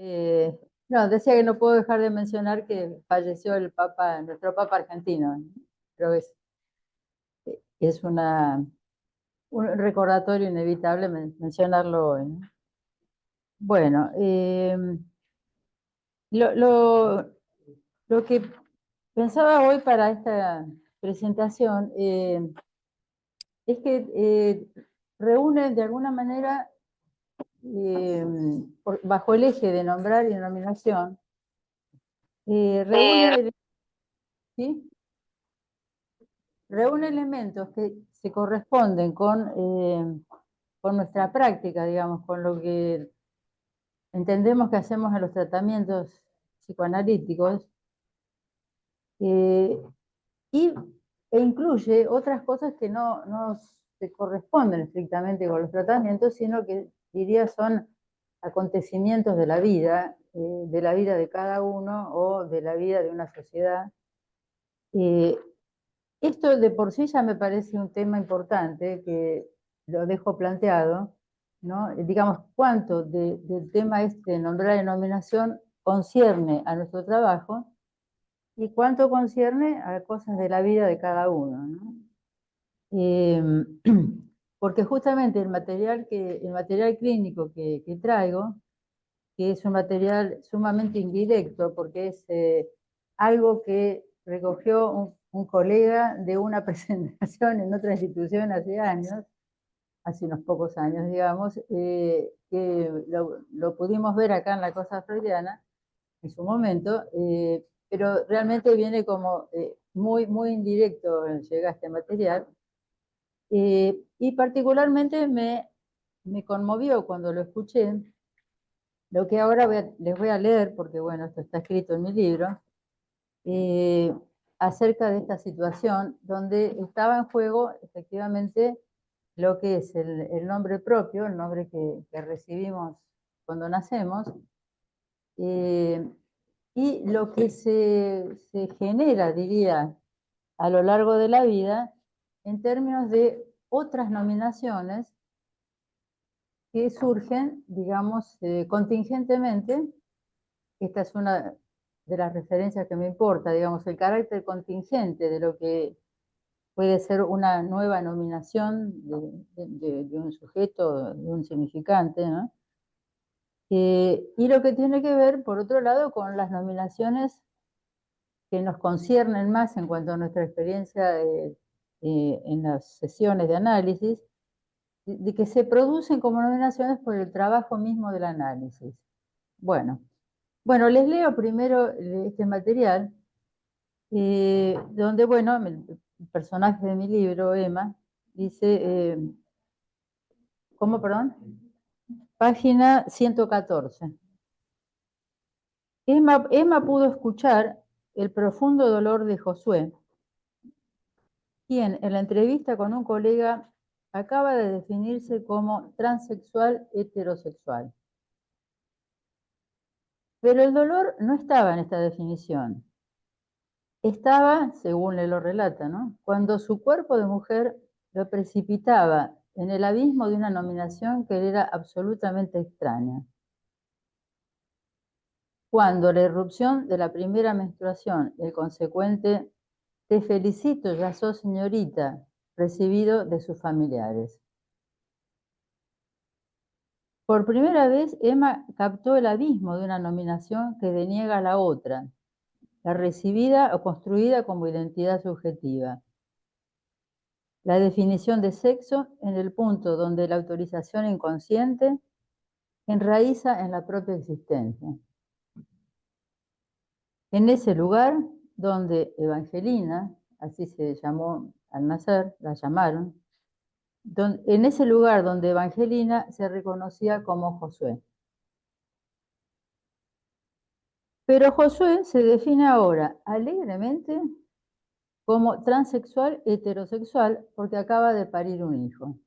Eh, no, decía que no puedo dejar de mencionar que falleció el Papa, nuestro Papa argentino, ¿no? Creo que es un recordatorio inevitable mencionarlo hoy, ¿no? Bueno, lo, lo- lo que pensaba hoy para esta presentación es que reúne de alguna manera, eh, bajo el eje de nombrar y denominación, reúne, ¿sí? Reúne elementos que se corresponden con nuestra práctica, digamos, con lo que entendemos que hacemos en los tratamientos psicoanalíticos, eh, y, e incluye otras cosas que no se corresponden estrictamente con los tratamientos, sino que diría son acontecimientos de la vida de cada uno o de la vida de una sociedad. Eh, Esto de por sí ya me parece un tema importante, que lo dejo planteado, ¿no? Digamos, cuánto del tema este de nombrar denominación concierne a nuestro trabajo y cuánto concierne a cosas de la vida de cada uno, ¿no? Eh, Porque justamente el material clínico que traigo, que es un material sumamente indirecto, porque es algo que recogió un colega de una presentación en otra institución hace años, hace unos pocos años, digamos, que lo pudimos ver acá en la Cosa Freudiana en su momento, pero realmente viene como muy indirecto, llega este material, y particularmente me conmovió cuando lo escuché, lo que ahora les voy a leer, porque bueno, esto está escrito en mi libro, eh, acerca de esta situación donde estaba en juego efectivamente lo que es el nombre propio, el nombre que recibimos cuando nacemos, eh, y lo que se genera, diría, a lo largo de la vida en términos de otras nominaciones que surgen, digamos, contingentemente. Esta es una de las referencias que me importa, digamos, el carácter contingente de lo que puede ser una nueva nominación de un sujeto, de un significante, ¿no? Y lo que tiene que ver, por otro lado, con las nominaciones que nos conciernen más en cuanto a nuestra experiencia en las sesiones de análisis, de que se producen como nominaciones por el trabajo mismo del análisis. Bueno, les leo primero este material, donde, bueno, el personaje de mi libro, Emma, dice, ¿cómo, perdón? Página 114. Emma pudo escuchar el profundo dolor de Josué, quien en la entrevista con un colega acaba de definirse como transexual heterosexual. Pero el dolor no estaba en esta definición. Estaba, según él lo relata, ¿no?, cuando su cuerpo de mujer lo precipitaba en el abismo de una nominación que le era absolutamente extraña. Cuando la irrupción de la primera menstruación, el consecuente "te felicito, ya sos señorita", recibido de sus familiares. Por primera vez, Emma captó el abismo de una nominación que deniega a la otra, la recibida o construida como identidad subjetiva. La definición de sexo en el punto donde la autorización inconsciente enraiza en la propia existencia. En ese lugar donde Evangelina, así se llamó al nacer, la llamaron, en ese lugar donde Evangelina se reconocía como Josué. Pero Josué se define ahora alegremente como transexual heterosexual porque acaba de parir un hijo.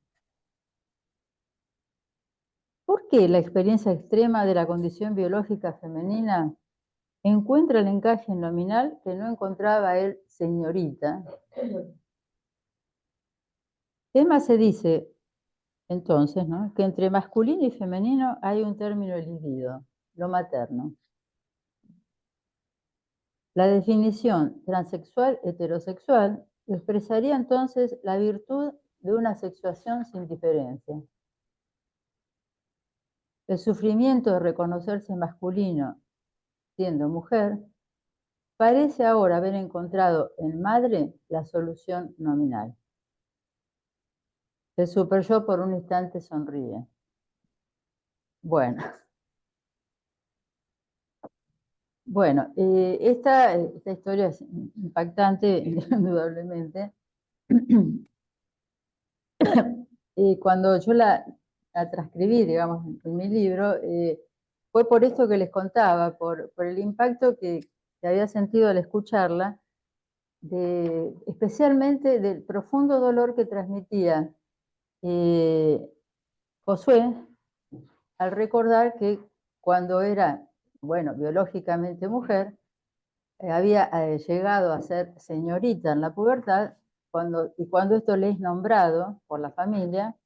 ¿Por qué la experiencia extrema de la condición biológica femenina encuentra el encaje nominal que no encontraba él, señorita? Emma se dice entonces, ¿no?, que entre masculino y femenino hay un término elidido. lo materno. La definición transexual heterosexual expresaría entonces la virtud de una sexuación sin diferencia. El sufrimiento de reconocerse masculino siendo mujer parece ahora haber encontrado en madre la solución nominal. El superyo por un instante sonríe. Bueno, esta historia es impactante, indudablemente. Cuando yo la transcribí, digamos, en mi libro, fue por esto que les contaba, por el impacto que había sentido al escucharla, especialmente del profundo dolor que transmitía Josué al recordar que cuando era, bueno, biológicamente mujer, había llegado a ser señorita en la pubertad, y cuando esto le es nombrado por la familia,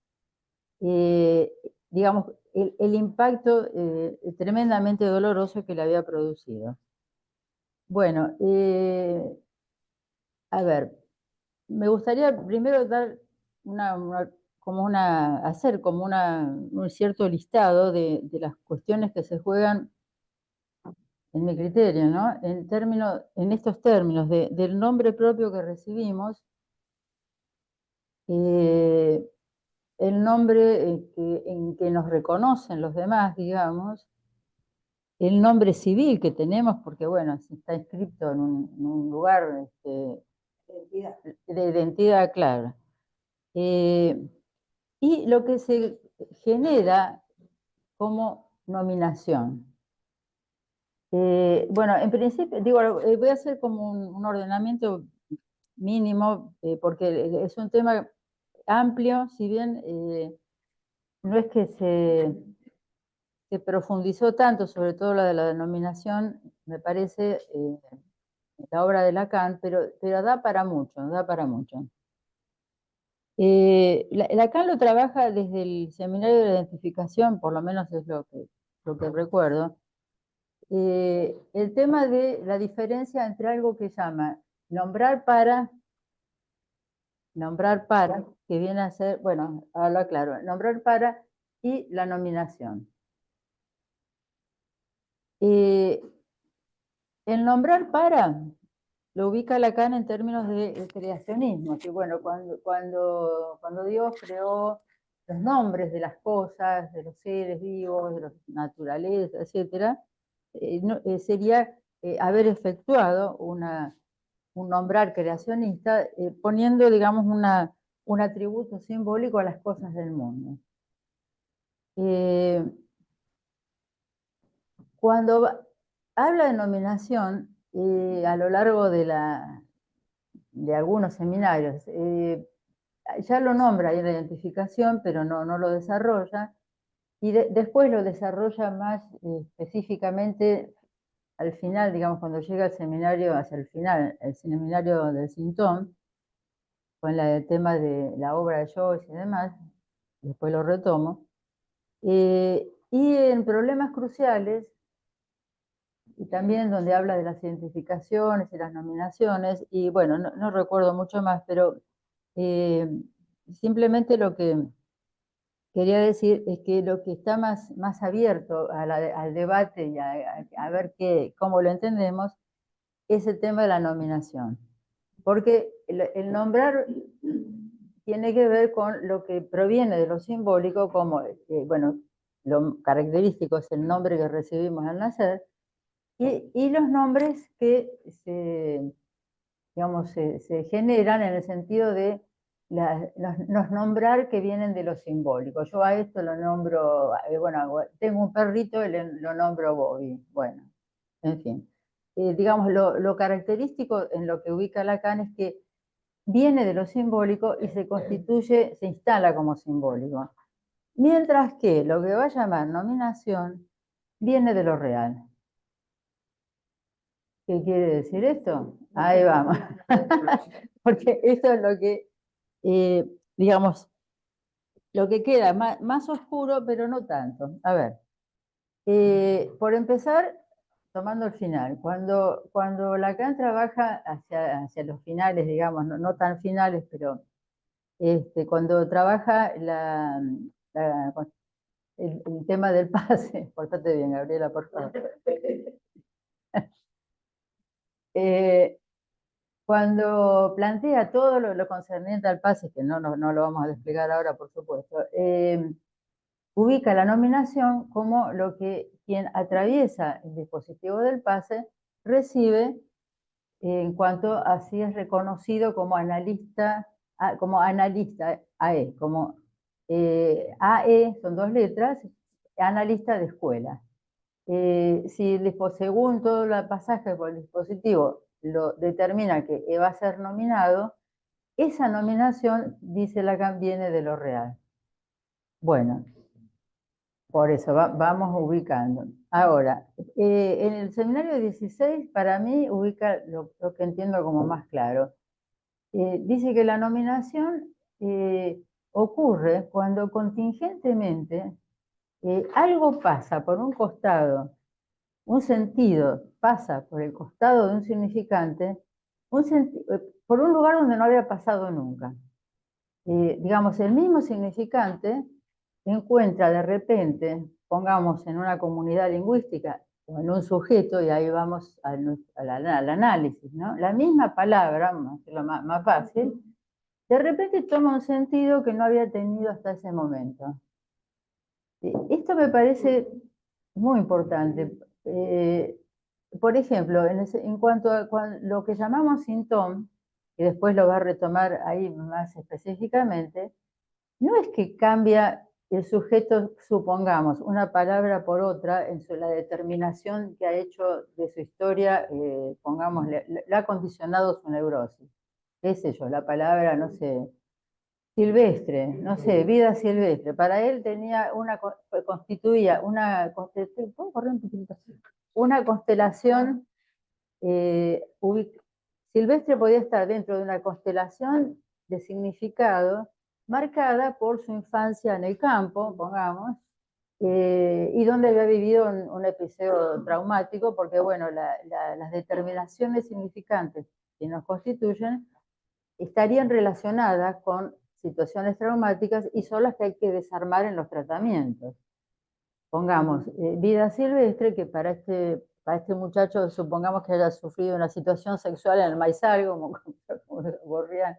eh, digamos, el impacto tremendamente doloroso que le había producido. Bueno, a ver, me gustaría primero dar hacer como un cierto listado de las cuestiones que se juegan, en mi criterio, ¿no? En estos términos del nombre propio que recibimos, el nombre en que nos reconocen los demás, digamos, el nombre civil que tenemos, porque bueno, si está inscrito en un lugar de identidad clara. Y lo que se genera como nominación. Bueno, en principio, digo, voy a hacer como un ordenamiento mínimo, porque es un tema amplio, si bien no es que se profundizó tanto, sobre todo la de la denominación, me parece, la obra de Lacan, pero da para mucho, da para mucho. Lacan lo trabaja desde el seminario de la identificación, por lo menos es lo que recuerdo, el tema de la diferencia entre algo que llama nombrar para, que viene a ser, bueno, habla claro, nombrar para y la nominación. El nombrar para lo ubica Lacan en términos de creacionismo, que bueno, cuando Dios creó los nombres de las cosas, de los seres vivos, de la naturaleza, etc., sería haber efectuado un nombrar creacionista, poniendo, digamos, un atributo simbólico a las cosas del mundo. Cuando habla de nominación, a lo largo de algunos seminarios, ya lo nombra ahí en la identificación, pero no lo desarrolla, y después lo desarrolla más específicamente al final, digamos, cuando llega el seminario, hacia el final, el seminario del Sintón, con el tema de la obra de Joyce y demás, después lo retomo, y en Problemas Cruciales, y también donde habla de las identificaciones y las nominaciones, y bueno, no recuerdo mucho más, pero simplemente lo que quería decir es que lo que está más abierto al debate y a ver cómo lo entendemos es el tema de la nominación. Porque el nombrar tiene que ver con lo que proviene de lo simbólico, como, bueno, lo característico es el nombre que recibimos al nacer, y los nombres que digamos, se generan en el sentido de los nombrar que vienen de lo simbólico. Yo a esto lo nombro, bueno, tengo un perrito y lo nombro Bobby. Bueno, en fin. Digamos, lo característico en lo que ubica Lacan es que viene de lo simbólico y se instala como simbólico. Mientras que lo que va a llamar nominación viene de lo real. ¿Qué quiere decir esto? Ahí vamos. Porque eso es lo que, digamos, lo que queda más oscuro, pero no tanto. A ver, Por empezar, tomando el final, cuando Lacan trabaja hacia los finales, digamos, no tan finales, pero cuando trabaja el tema del pase, portate bien, Gabriela, por favor. Cuando plantea todo lo concerniente al pase, que no lo vamos a desplegar ahora, por supuesto, ubica la nominación como lo que quien atraviesa el dispositivo del pase recibe en cuanto así es reconocido como analista AE, como AE son 2 letras, analista de escuela. Si según todo el pasaje por el dispositivo lo determina que va a ser nominado, esa nominación, dice Lacan, viene de lo real. Bueno, por eso vamos ubicando. Ahora, en el seminario 16, para mí, ubica lo que entiendo como más claro. Dice que la nominación ocurre cuando contingentemente algo pasa por un costado, un sentido pasa por el costado de un significante, por un lugar donde no había pasado nunca. Digamos, el mismo significante encuentra de repente, pongamos en una comunidad lingüística o en un sujeto, y ahí vamos al análisis, ¿no? La misma palabra, vamos a hacerlo más fácil, de repente toma un sentido que no había tenido hasta ese momento. Esto me parece muy importante. Por ejemplo, en cuanto a lo que llamamos sintón, y después lo va a retomar ahí más específicamente, no es que cambia el sujeto, supongamos, una palabra por otra en la determinación que ha hecho de su historia, pongamos, le ha condicionado su neurosis. ¿Qué sé yo? La palabra, no sé, silvestre, no sé, vida silvestre. Para él constituía una constelación, silvestre podía estar dentro de una constelación de significado marcada por su infancia en el campo, pongamos, y donde había vivido un episodio traumático, porque bueno, las determinaciones significantes que nos constituyen estarían relacionadas con situaciones traumáticas y son las que hay que desarmar en los tratamientos. Pongamos, vida silvestre, que para este muchacho, supongamos que haya sufrido una situación sexual en el maizal, como Borrián,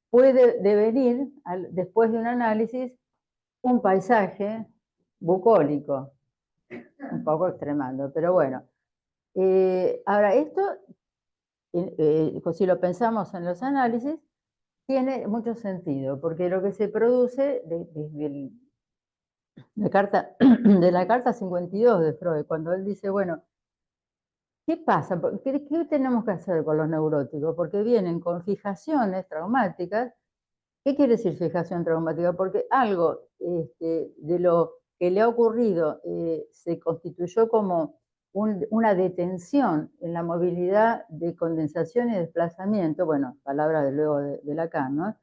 puede devenir, después de un análisis, un paisaje bucólico, un poco extremando, pero bueno. Ahora, esto, si lo pensamos en los análisis, tiene mucho sentido, porque lo que se produce desde de la carta 52 de Freud, cuando él dice, bueno, ¿qué pasa? ¿Qué tenemos que hacer con los neuróticos? Porque vienen con fijaciones traumáticas. ¿Qué quiere decir fijación traumática? Porque algo de lo que le ha ocurrido se constituyó como una detención en la movilidad de condensación y desplazamiento, bueno, palabra de luego de Lacan, ¿no?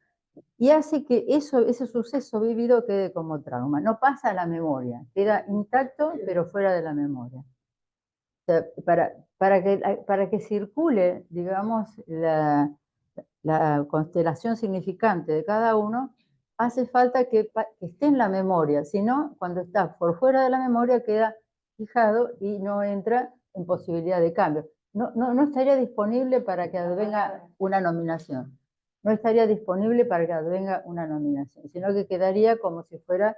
Y hace que ese suceso vivido quede como trauma. No pasa a la memoria, queda intacto, pero fuera de la memoria. O sea, para que circule, digamos, la constelación significante de cada uno, hace falta que esté en la memoria. Si no, cuando está por fuera de la memoria, queda fijado y no entra en posibilidad de cambio. No estaría disponible para que advenga una nominación. No estaría disponible para que advenga una nominación, sino que quedaría como si fuera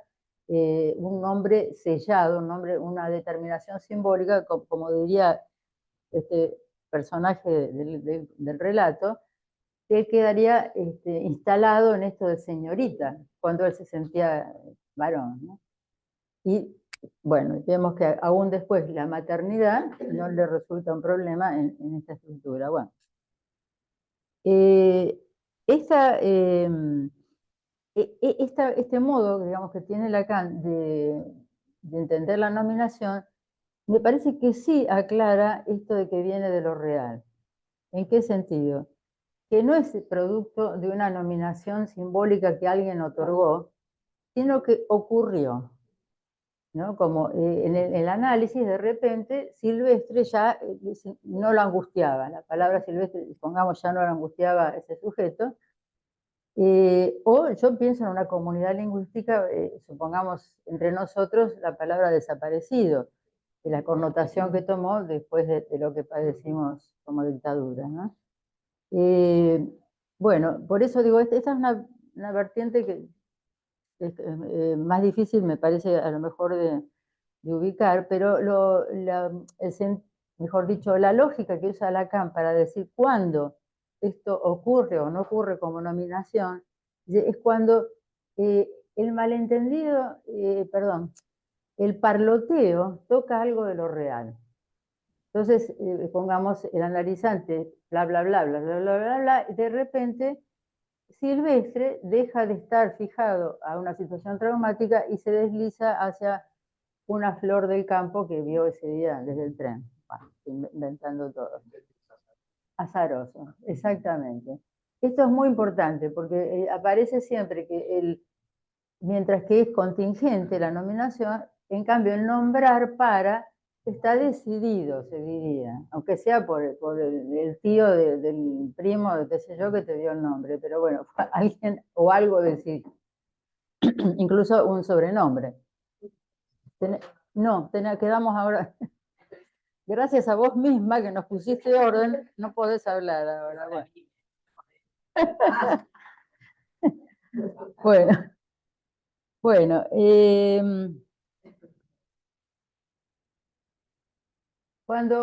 un nombre sellado, una determinación simbólica, como diría este personaje del relato, que quedaría instalado en esto de señorita, cuando él se sentía varón, ¿no? Y bueno, vemos que aún después la maternidad no le resulta un problema en esta estructura. Bueno, eh, esta, este modo, digamos, que tiene Lacan de entender la nominación, me parece que sí aclara esto de que viene de lo real. ¿En qué sentido? Que no es producto de una nominación simbólica que alguien otorgó, sino que ocurrió. ¿no? Como en el análisis, de repente, Silvestre ya no lo angustiaba, la palabra Silvestre, pongamos, ya no lo angustiaba a ese sujeto. O yo pienso en una comunidad lingüística, supongamos entre nosotros la palabra desaparecido, y la connotación que tomó después de lo que padecimos como dictadura, ¿no? Bueno, por eso digo, esta es una vertiente que es más difícil, me parece, a lo mejor de ubicar, pero mejor dicho, la lógica que usa Lacan para decir cuándo esto ocurre o no ocurre como nominación, es cuando el malentendido, perdón, el parloteo toca algo de lo real. Entonces, pongamos el analizante, bla, bla, bla, bla, bla, bla, bla, bla, y de repente Silvestre deja de estar fijado a una situación traumática y se desliza hacia una flor del campo que vio ese día desde el tren. Bueno, inventando todo. Azaroso, exactamente. Esto es muy importante porque aparece siempre que mientras que es contingente la nominación, en cambio el nombrar para está decidido, se diría, aunque sea por el tío del primo, qué sé yo, que te dio el nombre, pero bueno, alguien o algo decir, incluso un sobrenombre. No, quedamos ahora, gracias a vos misma que nos pusiste orden, no podés hablar ahora. Bueno, bueno,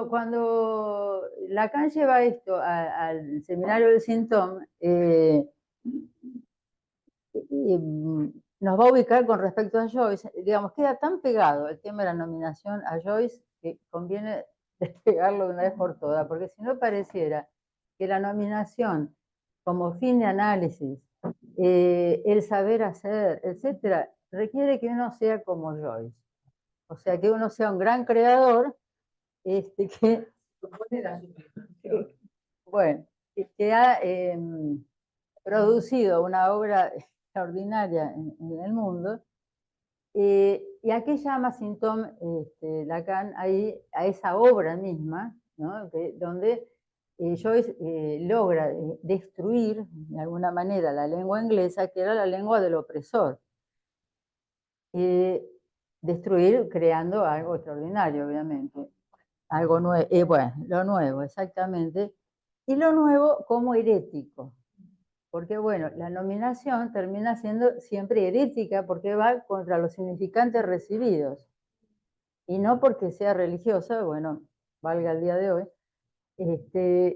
cuando Lacan lleva esto al seminario del Sintón, nos va a ubicar con respecto a Joyce, digamos, queda tan pegado el tema de la nominación a Joyce que conviene despegarlo de una vez por todas, porque si no pareciera que la nominación como fin de análisis, el saber hacer, etcétera, requiere que uno sea como Joyce. O sea, que uno sea un gran creador, que bueno, que ha producido una obra extraordinaria en el mundo. ¿Y a qué llama Sintón Lacan ahí, a esa obra misma, ¿no? Donde Joyce logra destruir de alguna manera la lengua inglesa, que era la lengua del opresor? Destruir creando algo extraordinario, obviamente. Algo nuevo, bueno, lo nuevo, exactamente. Y lo nuevo como herético, porque bueno, la nominación termina siendo siempre herética porque va contra los significantes recibidos, y no porque sea religiosa, bueno, valga el día de hoy,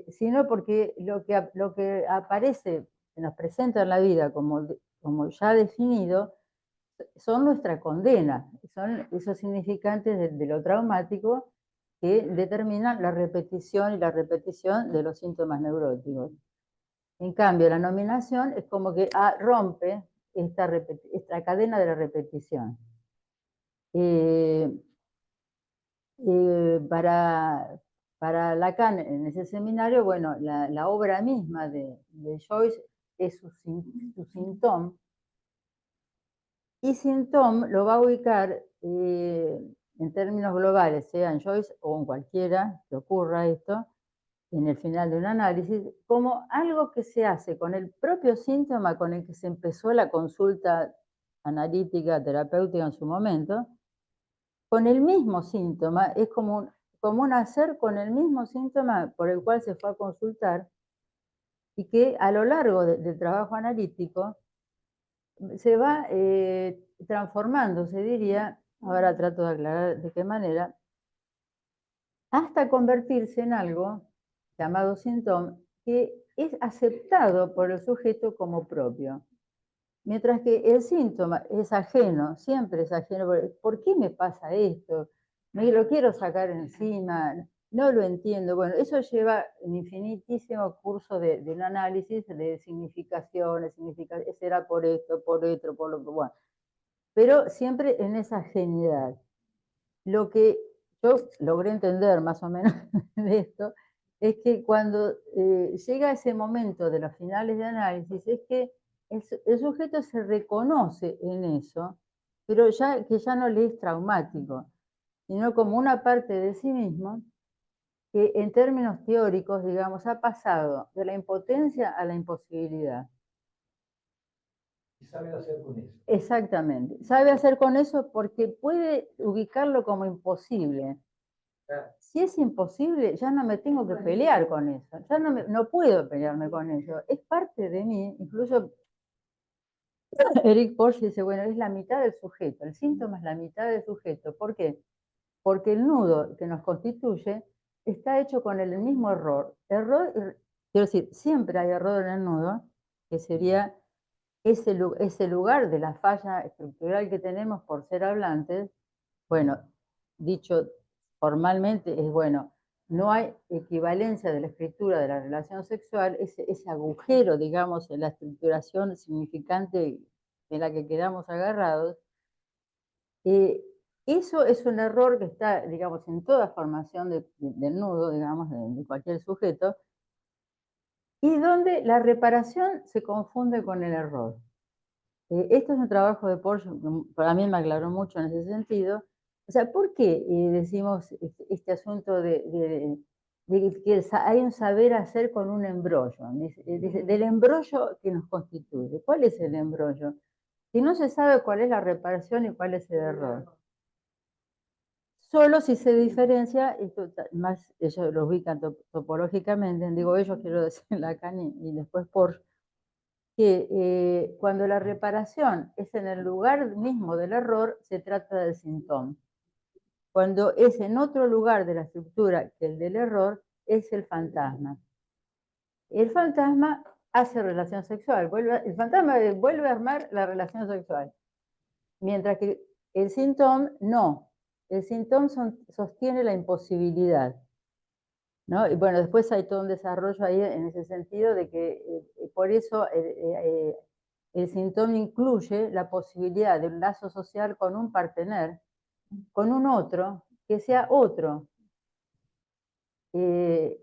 sino porque lo que aparece, se nos presenta en la vida como ya definido, son nuestra condena, son esos significantes de lo traumático que determinan la repetición y la repetición de los síntomas neuróticos. En cambio, la nominación es como que rompe esta cadena de la repetición. Eh, para Lacan, en ese seminario, bueno, la obra misma de Joyce es su sintoma, y Sintón lo va a ubicar en términos globales, sea en Joyce o en cualquiera que ocurra esto, en el final de un análisis, como algo que se hace con el propio síntoma con el que se empezó la consulta analítica, terapéutica en su momento, con el mismo síntoma, es como un hacer con el mismo síntoma por el cual se fue a consultar, y que a lo largo del trabajo analítico se va transformando, se diría, ahora trato de aclarar de qué manera, hasta convertirse en algo llamado síntoma que es aceptado por el sujeto como propio. Mientras que el síntoma es ajeno, siempre es ajeno. ¿Por qué me pasa esto? Me lo quiero sacar encima, no lo entiendo. Bueno, eso lleva un infinitísimo curso de un análisis de significaciones, será por esto, por otro, por lo que, bueno. Pero siempre en esa ajenidad. Lo que yo logré entender más o menos de esto es que cuando llega ese momento de los finales de análisis, es que el sujeto se reconoce en eso pero que ya no le es traumático, sino como una parte de sí mismo que en términos teóricos, digamos, ha pasado de la impotencia a la imposibilidad. Y sabe hacer con eso. Exactamente. Sabe hacer con eso porque puede ubicarlo como imposible. Si es imposible, ya no me tengo que pelear con eso. Ya no puedo pelearme con eso. Es parte de mí. Incluso Eric Porsche dice, bueno, es la mitad del sujeto. El síntoma es la mitad del sujeto. ¿Por qué? Porque el nudo que nos constituye está hecho con el mismo error. Quiero decir, siempre hay error en el nudo, que sería ese lugar de la falla estructural que tenemos por ser hablantes. Bueno, dicho formalmente es, bueno, no hay equivalencia de la escritura de la relación sexual, ese agujero, digamos, en la estructuración significante en la que quedamos agarrados. Eso es un error que está, digamos, en toda formación del nudo, digamos, de cualquier sujeto, y donde la reparación se confunde con el error. Esto es un trabajo de Porsche, para mí me aclaró mucho en ese sentido. O sea, ¿por qué decimos este asunto de que hay un saber hacer con un embrollo? Del embrollo que nos constituye. ¿Cuál es el embrollo? Si no se sabe cuál es la reparación y cuál es el error. Solo si se diferencia, esto más ellos lo ubican topológicamente, digo ellos, quiero decir Lacan y después Porsche, que cuando la reparación es en el lugar mismo del error, se trata del síntoma. Cuando es en otro lugar de la estructura que el del error, es el fantasma. El fantasma hace relación sexual, el fantasma vuelve a armar la relación sexual, mientras que el síntoma no. El síntoma sostiene la imposibilidad, ¿no? Y bueno, después hay todo un desarrollo ahí en ese sentido de que por eso el síntoma incluye la posibilidad de un lazo social con un partener, con un otro, que sea otro.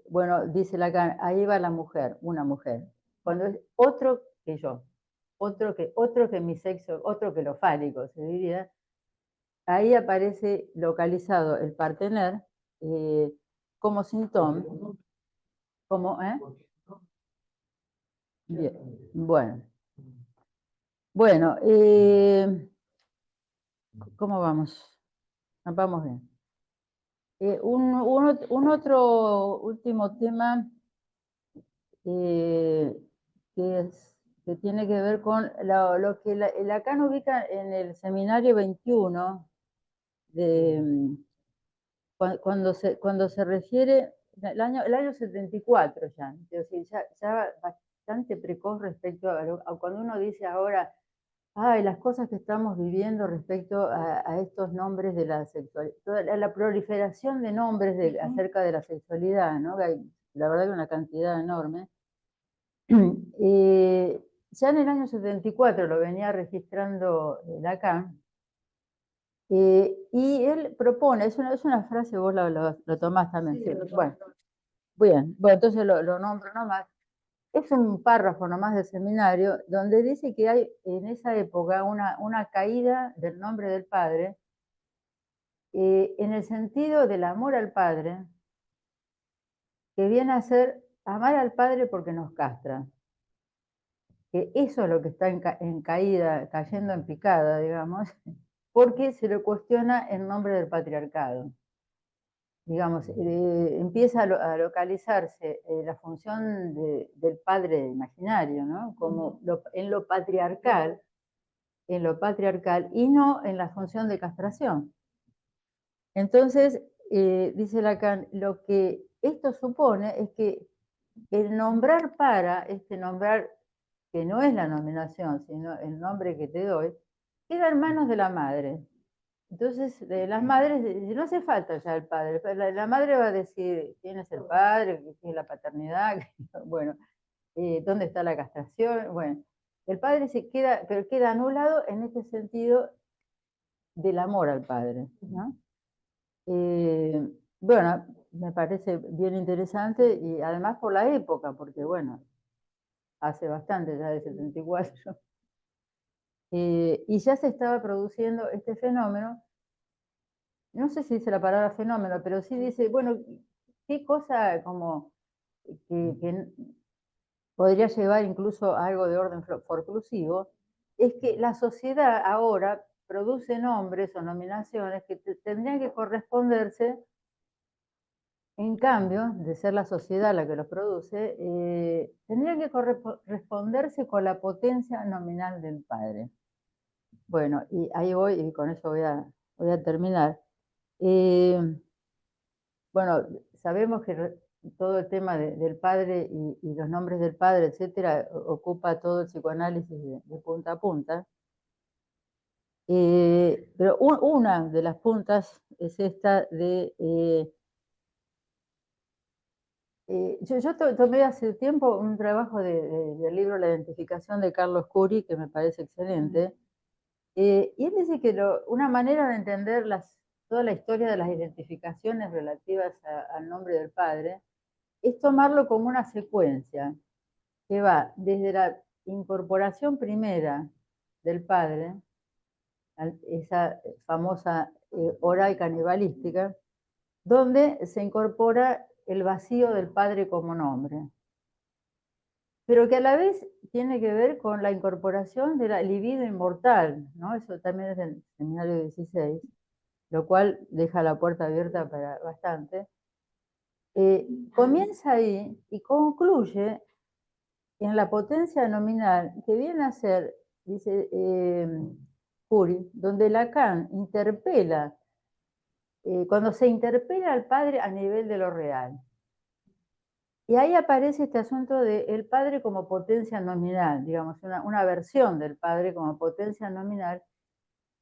Bueno, dice Lacan, ahí va la mujer, una mujer. Cuando es otro que yo, otro que mi sexo, otro que lo fálico, se diría, ahí aparece localizado el partener como síntoma, como, bien, bueno. Bueno, ¿cómo vamos? Vamos bien. Un otro último tema eh, que tiene que ver con lo que Lacan ubica en el seminario 21, cuando se refiere, el año 74 ya, es decir, ya bastante precoz respecto a cuando uno dice ahora, ay, las cosas que estamos viviendo respecto a estos nombres de la sexualidad, toda la proliferación de nombres acerca de la sexualidad, ¿no? Hay, la verdad que una cantidad enorme. Ya en el año 74 lo venía registrando Lacan, y él propone, es una frase, vos lo tomás también, sí, bueno, bueno, entonces lo nombro nomás. Es un párrafo nomás del seminario donde dice que hay en esa época una caída del nombre del padre en el sentido del amor al padre, que viene a ser amar al padre porque nos castra. Que eso es lo que está en caída, cayendo en picada, digamos, porque se le cuestiona el nombre del patriarcado. Digamos, empieza a localizarse la función del padre imaginario, ¿no? Como en lo patriarcal y no en la función de castración. Entonces, dice Lacan, lo que esto supone es que el nombrar este nombrar que no es la nominación, sino el nombre que te doy, queda en manos de la madre. Entonces, las madres, no hace falta ya el padre, la madre va a decir quién es el padre, qué es la paternidad, bueno, dónde está la castración, bueno, el padre se queda, pero queda anulado en este sentido del amor al padre, ¿no? Bueno, me parece bien interesante y además por la época, porque bueno, hace bastante, ya de 74. Y ya se estaba produciendo este fenómeno, no sé si dice la palabra fenómeno, pero sí dice, bueno, qué cosa como que podría llevar incluso a algo de orden forclusivo, es que la sociedad ahora produce nombres o nominaciones que tendrían que corresponderse, en cambio, de ser la sociedad la que los produce, tendrían que corresponderse con la potencia nominal del padre. Bueno, y ahí voy, y con eso voy a terminar. Eh, bueno, sabemos que todo el tema del padre y los nombres del padre, etcétera, ocupa todo el psicoanálisis de punta a punta. Pero una de las puntas es esta de... yo tomé hace tiempo un trabajo del libro La identificación de Carlos Curi, que me parece excelente, y él dice que una manera de entender toda la historia de las identificaciones relativas al nombre del padre es tomarlo como una secuencia que va desde la incorporación primera del padre, esa famosa oral canibalística, donde se incorpora el vacío del padre como nombre, pero que a la vez tiene que ver con la incorporación de la libido inmortal, ¿no? Eso también es del seminario 16, lo cual deja la puerta abierta para bastante. Comienza ahí y concluye en la potencia nominal, que viene a ser, dice Curi, donde Lacan interpela, cuando se interpela al padre a nivel de lo real. Y ahí aparece este asunto del padre como potencia nominal, digamos, una versión del padre como potencia nominal,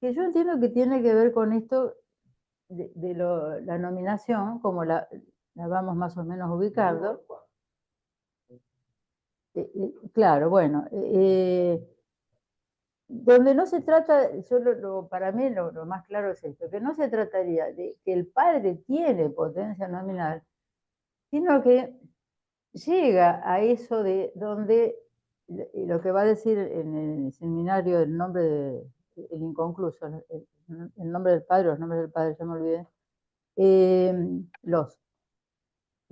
que yo entiendo que tiene que ver con esto de la nominación, como la vamos más o menos ubicando. Claro, bueno, donde no se trata, para mí lo más claro es esto, que no se trataría de que el padre tiene potencia nominal, sino que llega a eso de donde lo que va a decir en el seminario el nombre el inconcluso, el nombre del padre, los nombres del padre, ya me olvidé,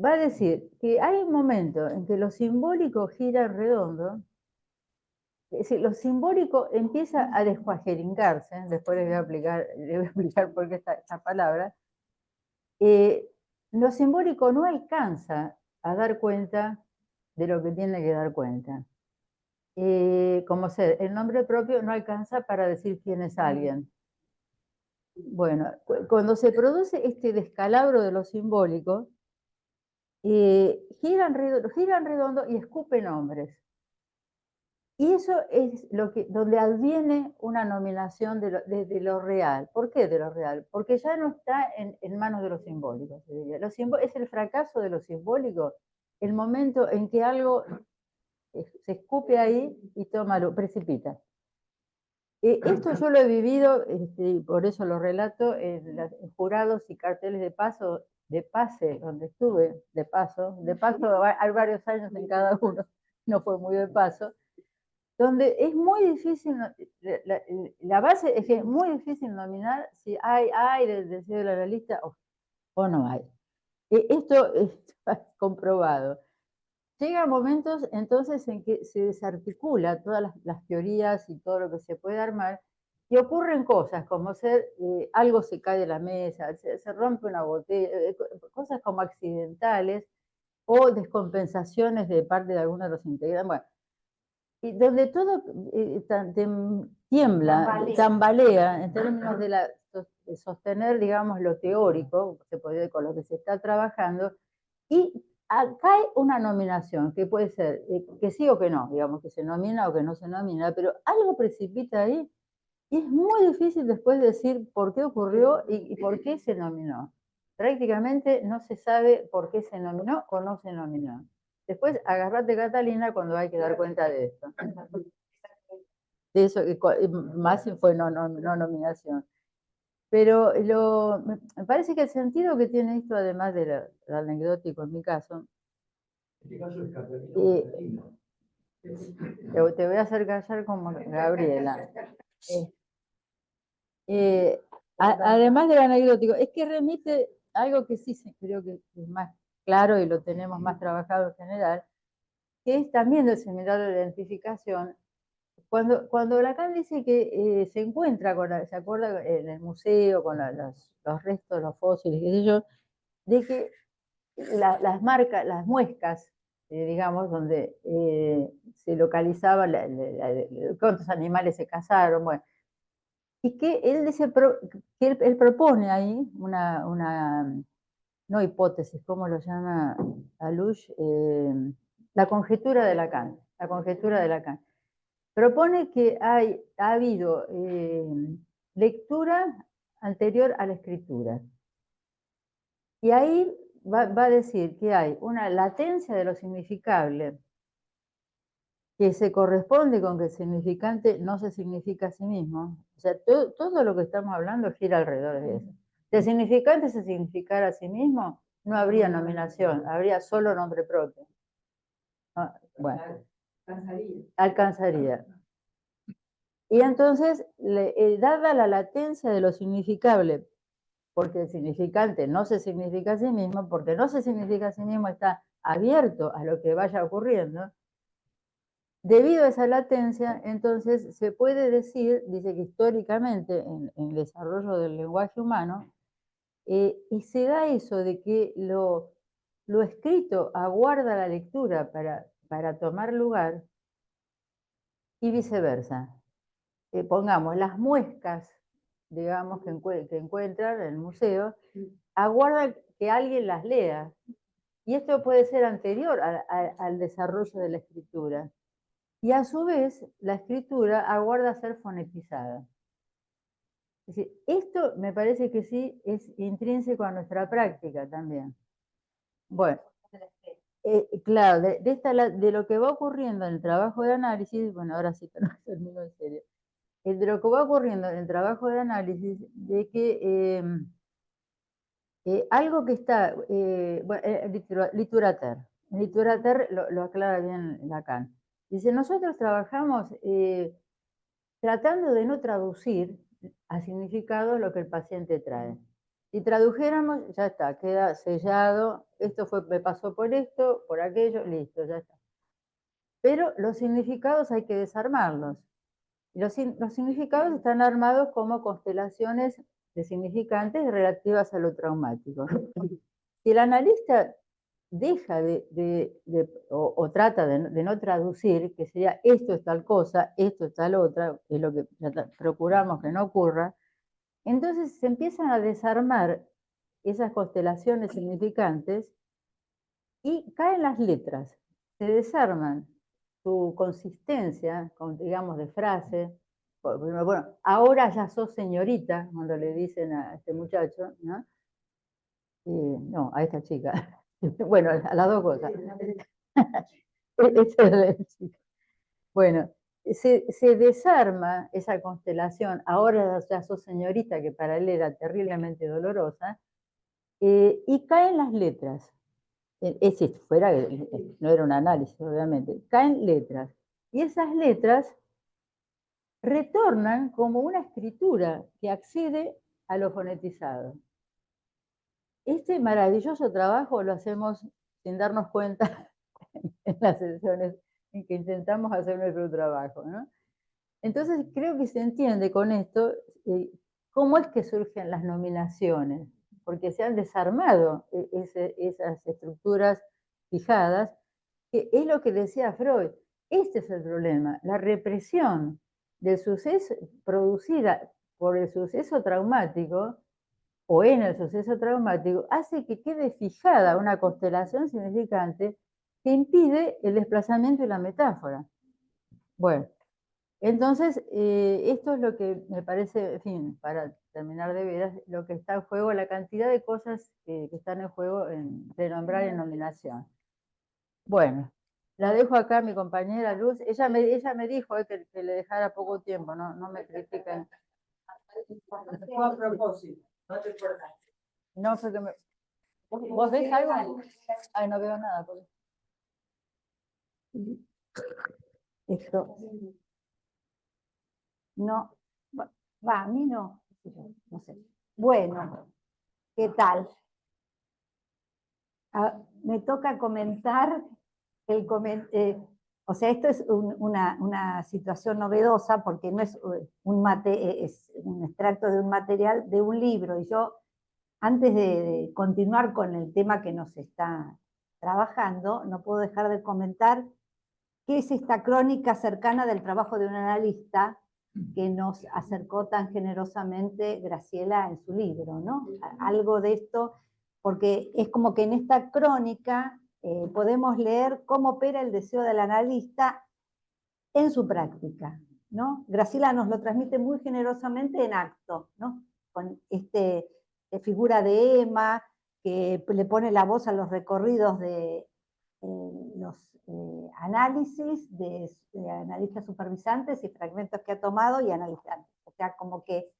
va a decir que hay un momento en que lo simbólico gira en redondo. Es decir, lo simbólico empieza a descuajeringarse, después les voy a explicar por qué esta palabra. Lo simbólico no alcanza a dar cuenta de lo que tiene que dar cuenta. Como ser, el nombre propio no alcanza para decir quién es alguien. Bueno, cuando se produce este descalabro de lo simbólico, giran redondo y escupen nombres. Y eso es donde adviene una nominación de lo real. ¿Por qué de lo real? Porque ya no está en manos de los simbólicos. Es el fracaso de lo simbólico, el momento en que algo se escupe ahí y precipita. Esto yo lo he vivido, y por eso lo relato, en jurados y carteles de pase, donde estuve, de paso hay varios años en cada uno, no fue muy de paso, donde es muy difícil, la base es que es muy difícil nominar si hay deseo de la lista o no hay. Esto está comprobado. Llegan momentos entonces en que se desarticula todas las teorías y todo lo que se puede armar, y ocurren cosas como algo se cae de la mesa, se rompe una botella, cosas como accidentales o descompensaciones de parte de algunos de los integrantes. Bueno, y donde todo tiembla, tambalea en términos de sostener, digamos, lo teórico, se puede, con lo que se está trabajando, y cae una nominación, que puede ser que sí o que no, digamos, que se nomina o que no se nomina, pero algo precipita ahí, y es muy difícil después decir por qué ocurrió y por qué se nominó. Prácticamente no se sabe por qué se nominó o no se nominó. Después, agarrate, Catalina, cuando hay que dar cuenta de esto. De eso, más si fue no nominación. Pero me parece que el sentido que tiene esto, además del anecdótico en mi caso, En este caso es Catalina. te voy a hacer callar como Gabriela. Eh, además del anecdótico, es que remite algo que sí creo que es más claro y lo tenemos más trabajado en general, que es también del seminario de identificación. Cuando Lacan dice que se encuentra, se acuerda en el museo con los restos, los fósiles, qué sé yo, de que las marcas, las muescas, digamos, donde se localizaban cuántos animales se cazaron, bueno, y que él dice que él propone ahí una no hipótesis, ¿cómo lo llama Alush? La conjetura de Lacan, la conjetura de Lacan. Propone que ha habido lectura anterior a la escritura. Y ahí va a decir que hay una latencia de lo significable que se corresponde con que el significante no se significa a sí mismo. O sea, todo lo que estamos hablando gira alrededor de eso. Si el significante se significara a sí mismo, no habría nominación, habría solo nombre propio. Ah, bueno, alcanzaría. Y entonces, dada la latencia de lo significable, porque el significante no se significa a sí mismo, porque no se significa a sí mismo, está abierto a lo que vaya ocurriendo. Debido a esa latencia, entonces se puede decir, dice que históricamente en el desarrollo del lenguaje humano, y se da eso de que lo escrito aguarda la lectura para tomar lugar y viceversa. Pongamos, las muescas, digamos, que encuentran en el museo, aguardan que alguien las lea. Y esto puede ser anterior al desarrollo de la escritura. Y a su vez, la escritura aguarda ser fonetizada. Es decir, esto me parece que sí es intrínseco a nuestra práctica también. Bueno, claro, de lo que va ocurriendo en el trabajo de análisis, bueno, ahora sí termino en serio, de lo que va ocurriendo en el trabajo de análisis, de que algo que está, bueno, Liturater lo aclara bien Lacan. Dice, nosotros trabajamos tratando de no traducir a significado lo que el paciente trae. Si tradujéramos, ya está, queda sellado, esto me pasó por esto, por aquello, listo, ya está. Pero los significados hay que desarmarlos. Los significados están armados como constelaciones de significantes relativas a lo traumático. Si el analista deja o trata de no traducir, que sería esto es tal cosa, esto es tal otra, que es lo que procuramos que no ocurra, entonces se empiezan a desarmar esas constelaciones significantes y caen las letras, se desarman su consistencia, digamos, de frase. Bueno, ahora ya sos señorita, cuando le dicen a este muchacho, ¿no? No, a esta chica. Bueno, a las dos cosas. Bueno, se desarma esa constelación, ahora ya sos señorita, que para él era terriblemente dolorosa, y caen las letras. Si fuera, no era un análisis, obviamente, caen letras. Y esas letras retornan como una escritura que accede a lo fonetizado. Este maravilloso trabajo lo hacemos sin darnos cuenta en las sesiones en que intentamos hacer nuestro trabajo, ¿no? Entonces creo que se entiende con esto cómo es que surgen las nominaciones, porque se han desarmado esas estructuras fijadas, que es lo que decía Freud. Este es el problema, la represión del suceso producida por el suceso traumático o en el suceso traumático hace que quede fijada una constelación significante que impide el desplazamiento y la metáfora. Bueno, entonces, esto es lo que me parece, en fin, para terminar de veras, lo que está en juego, la cantidad de cosas que están en juego de nombrar en nominación. Bueno, la dejo acá a mi compañera Luz. Ella me dijo que le dejara poco tiempo, no me critican. Fue a propósito, no te acordaste. No, fue que me... ¿Vos ves algo? Ay, no veo nada. Esto. No. Va, a mí no. No sé. Bueno, ¿qué tal? Me toca comentar o sea, esto es una situación novedosa porque no es es un extracto de un material de un libro. Y yo, antes de continuar con el tema que nos está trabajando, no puedo dejar de comentar qué es esta crónica cercana del trabajo de un analista que nos acercó tan generosamente Graciela en su libro, ¿no? Algo de esto, porque es como que en esta crónica podemos leer cómo opera el deseo del analista en su práctica, ¿no? Graciela nos lo transmite muy generosamente en acto, ¿no? Con figura de Emma, que le pone la voz a los recorridos de los análisis de analistas supervisantes y fragmentos que ha tomado y analizantes. O sea, como que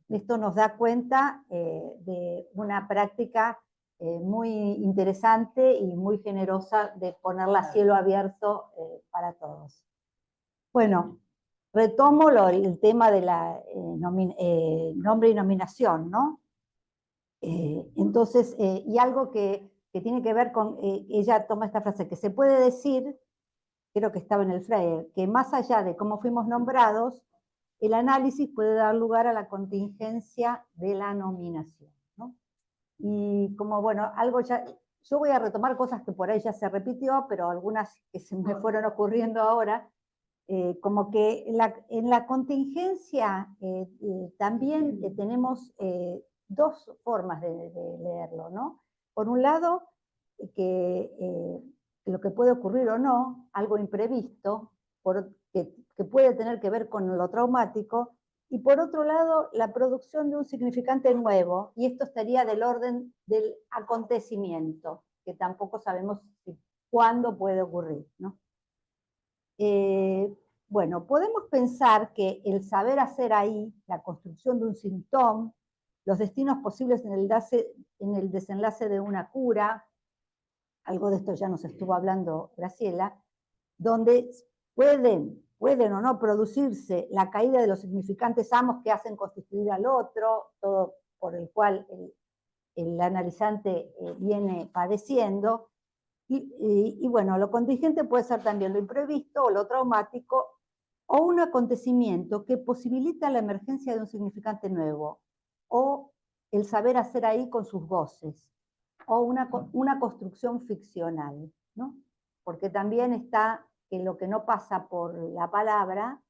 esto nos da cuenta de una práctica muy interesante y muy generosa de ponerla a cielo abierto para todos. Bueno, retomo el tema de la nombre y nominación, ¿no? Entonces, y algo que tiene que ver con, ella toma esta frase, que se puede decir, creo que estaba en el Freire, que más allá de cómo fuimos nombrados, el análisis puede dar lugar a la contingencia de la nominación, ¿no? Y como, bueno, algo ya, yo voy a retomar cosas que por ahí ya se repitió, pero algunas que se me fueron ocurriendo ahora, como que en la contingencia también tenemos dos formas de leerlo, ¿no? Por un lado, lo que puede ocurrir o no, algo imprevisto, que puede tener que ver con lo traumático, y por otro lado, la producción de un significante nuevo, y esto estaría del orden del acontecimiento, que tampoco sabemos cuándo puede ocurrir, ¿no? Bueno, podemos pensar que el saber hacer ahí, la construcción de un síntoma, los destinos posibles en el desenlace de una cura, algo de esto ya nos estuvo hablando Graciela, donde pueden o no producirse la caída de los significantes amos que hacen constituir al otro, todo por el cual el analizante viene padeciendo. Y bueno, lo contingente puede ser también lo imprevisto o lo traumático, o un acontecimiento que posibilita la emergencia de un significante nuevo, o el saber hacer ahí con sus goces, o una construcción ficcional, ¿no? Porque también está que lo que no pasa por la palabra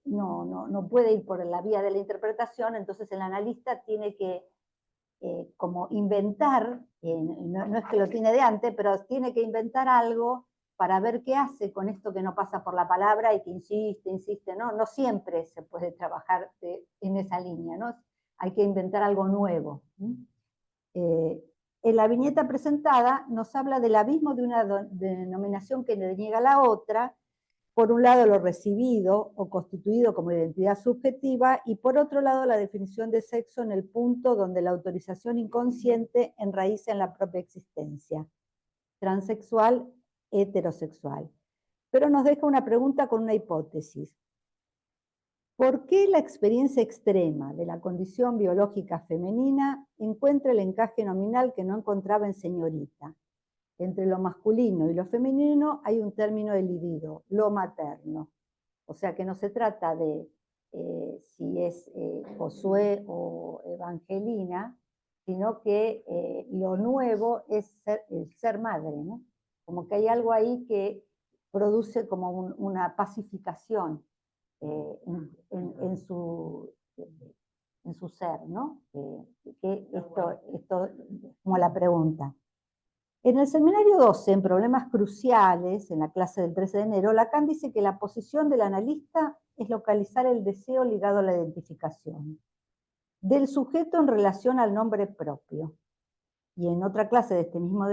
no puede ir por la vía de la interpretación, entonces el analista tiene que como inventar, no es que lo tiene de antes, pero tiene que inventar algo para ver qué hace con esto que no pasa por la palabra y que insiste, ¿no? No siempre se puede trabajar en esa línea, ¿no? Hay que inventar algo nuevo. En la viñeta presentada nos habla del abismo de una denominación que le niega a la otra, por un lado lo recibido o constituido como identidad subjetiva, y por otro lado la definición de sexo en el punto donde la autorización inconsciente enraiza en la propia existencia, transexual, heterosexual. Pero nos deja una pregunta con una hipótesis. ¿Por qué la experiencia extrema de la condición biológica femenina encuentra el encaje nominal que no encontraba en señorita? Entre lo masculino y lo femenino hay un término de libido, lo materno. O sea que no se trata de si es Josué o Evangelina, sino que lo nuevo es el ser madre, ¿no? Como que hay algo ahí que produce como una pacificación en su ser, ¿no? Que esto como la pregunta. En el seminario 12, en problemas cruciales, en la clase del 13 de enero, Lacan dice que la posición del analista es localizar el deseo ligado a la identificación del sujeto en relación al nombre propio. Y en otra clase de este mismo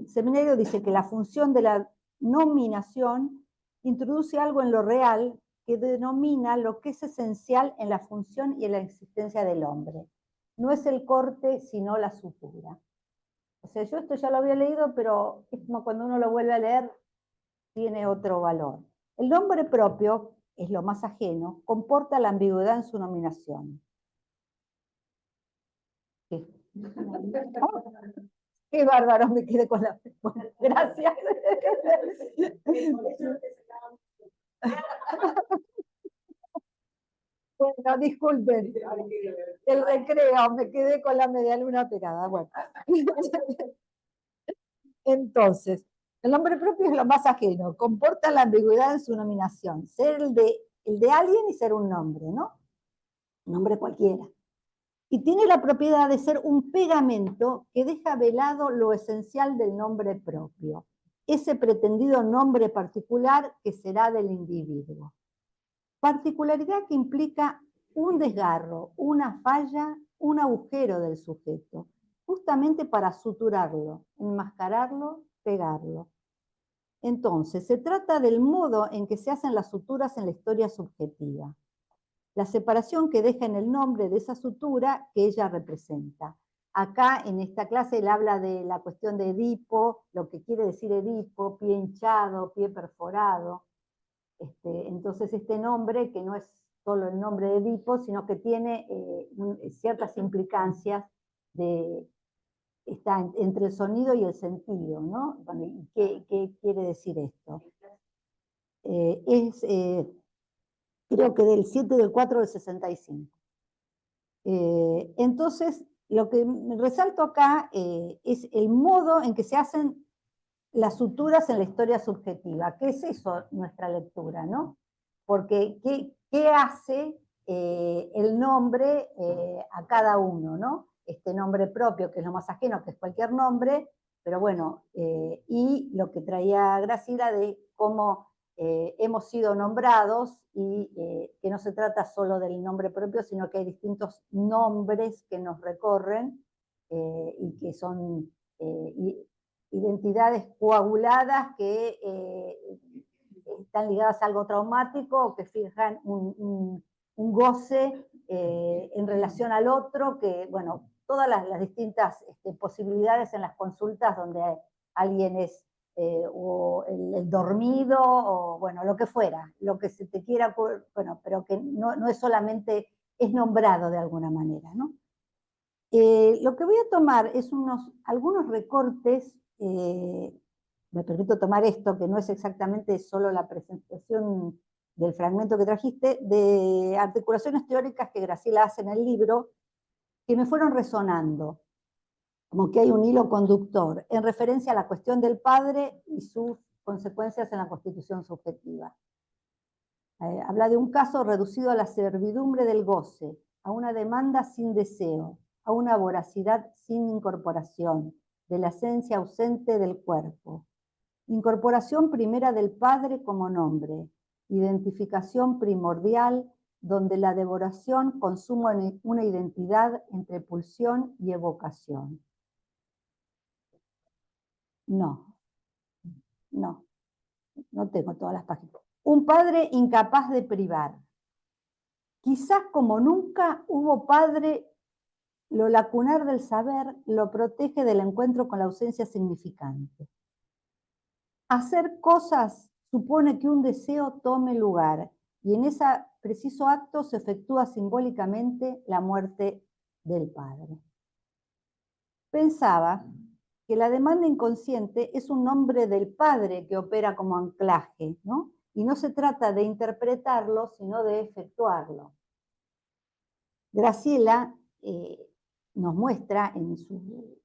seminario dice que la función de la nominación introduce algo en lo real que denomina lo que es esencial en la función y en la existencia del hombre. No es el corte, sino la sutura. O sea, yo esto ya lo había leído, pero es como cuando uno lo vuelve a leer, tiene otro valor. El nombre propio es lo más ajeno, comporta la ambigüedad en su nominación. ¿Qué? Oh, qué bárbaro, me quedé con la... Bueno, gracias. Bueno, disculpen. El recreo, me quedé con la medialuna pegada. Bueno. Entonces, el nombre propio es lo más ajeno, comporta la ambigüedad en su nominación, ser el de alguien y ser un nombre, ¿no? Un nombre cualquiera. Y tiene la propiedad de ser un pegamento que deja velado lo esencial del nombre propio, ese pretendido nombre particular que será del individuo. Particularidad que implica un desgarro, una falla, un agujero del sujeto, justamente para suturarlo, enmascararlo, pegarlo. Entonces, se trata del modo en que se hacen las suturas en la historia subjetiva. La separación que deja en el nombre de esa sutura que ella representa. Acá en esta clase él habla de la cuestión de Edipo, lo que quiere decir Edipo, pie hinchado, pie perforado. Entonces este nombre, que no es solo el nombre de Edipo, sino que tiene ciertas implicancias está entre el sonido y el sentido, ¿no? Bueno, ¿qué quiere decir esto? Creo que del 7 del 4 del 65. Entonces, lo que resalto acá es el modo en que se hacen las suturas en la historia subjetiva. ¿Qué es eso nuestra lectura, no? Porque ¿qué hace el nombre a cada uno, no? Este nombre propio, que es lo más ajeno, que es cualquier nombre, pero bueno, y lo que traía Graciela de cómo hemos sido nombrados y que no se trata solo del nombre propio, sino que hay distintos nombres que nos recorren y que son identidades coaguladas que están ligadas a algo traumático o que fijan un goce en relación al otro, que, bueno, todas las distintas posibilidades en las consultas donde alguien es o el dormido, o bueno, lo que fuera, lo que se te quiera, bueno, pero que no es solamente, es nombrado de alguna manera, ¿no? Lo que voy a tomar es algunos recortes, me permito tomar esto, que no es exactamente solo la presentación del fragmento que trajiste, de articulaciones teóricas que Graciela hace en el libro, que me fueron resonando, como que hay un hilo conductor, en referencia a la cuestión del padre y sus consecuencias en la constitución subjetiva. Habla de un caso reducido a la servidumbre del goce, a una demanda sin deseo, a una voracidad sin incorporación, de la esencia ausente del cuerpo. Incorporación primera del padre como nombre, identificación primordial donde la devoración consuma una identidad entre pulsión y evocación. No tengo todas las páginas. Un padre incapaz de privar. Quizás como nunca hubo padre, lo lacunar del saber lo protege del encuentro con la ausencia significante. Hacer cosas supone que un deseo tome lugar, y en ese preciso acto se efectúa simbólicamente la muerte del padre. Pensaba que la demanda inconsciente es un nombre del padre que opera como anclaje, ¿no? Y no se trata de interpretarlo, sino de efectuarlo. Graciela nos muestra en su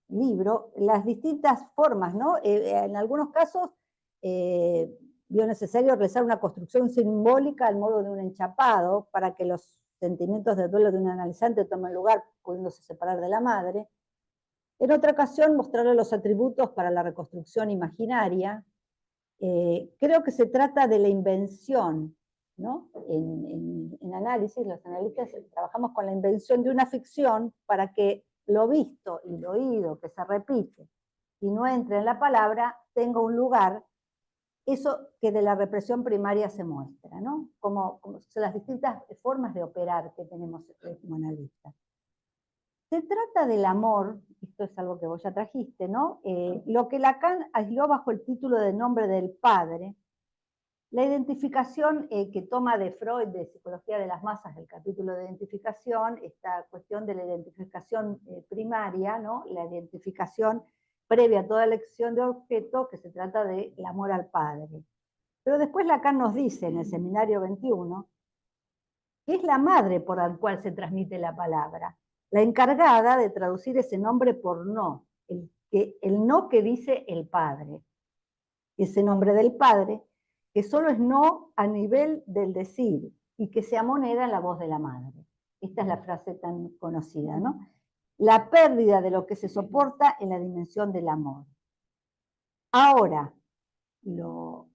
libro las distintas formas, ¿no? En algunos casos vio necesario realizar una construcción simbólica al modo de un enchapado para que los sentimientos de duelo de un analizante tomen lugar pudiéndose separar de la madre. En otra ocasión, mostrarle los atributos para la reconstrucción imaginaria. Creo que se trata de la invención, ¿no? En análisis, los analistas trabajamos con la invención de una ficción para que lo visto y lo oído, que se repite y no entre en la palabra, tenga un lugar, eso que de la represión primaria se muestra, ¿no? Como son las distintas formas de operar que tenemos como analistas. Se trata del amor, esto es algo que vos ya trajiste, ¿no? Lo que Lacan aisló bajo el título de nombre del padre, La identificación que toma de Freud, de Psicología de las Masas, el capítulo de identificación, esta cuestión de la identificación primaria, ¿no? La identificación previa a toda elección de objeto, que se trata del amor al padre. Pero después Lacan nos dice en el Seminario 21 que es la madre por la cual se transmite la palabra, la encargada de traducir ese nombre por no, el no que dice el padre, ese nombre del padre, que solo es no a nivel del decir y que se amoneda en la voz de la madre. Esta es la frase tan conocida, ¿no? La pérdida de lo que se soporta en la dimensión del amor. Ahora, lo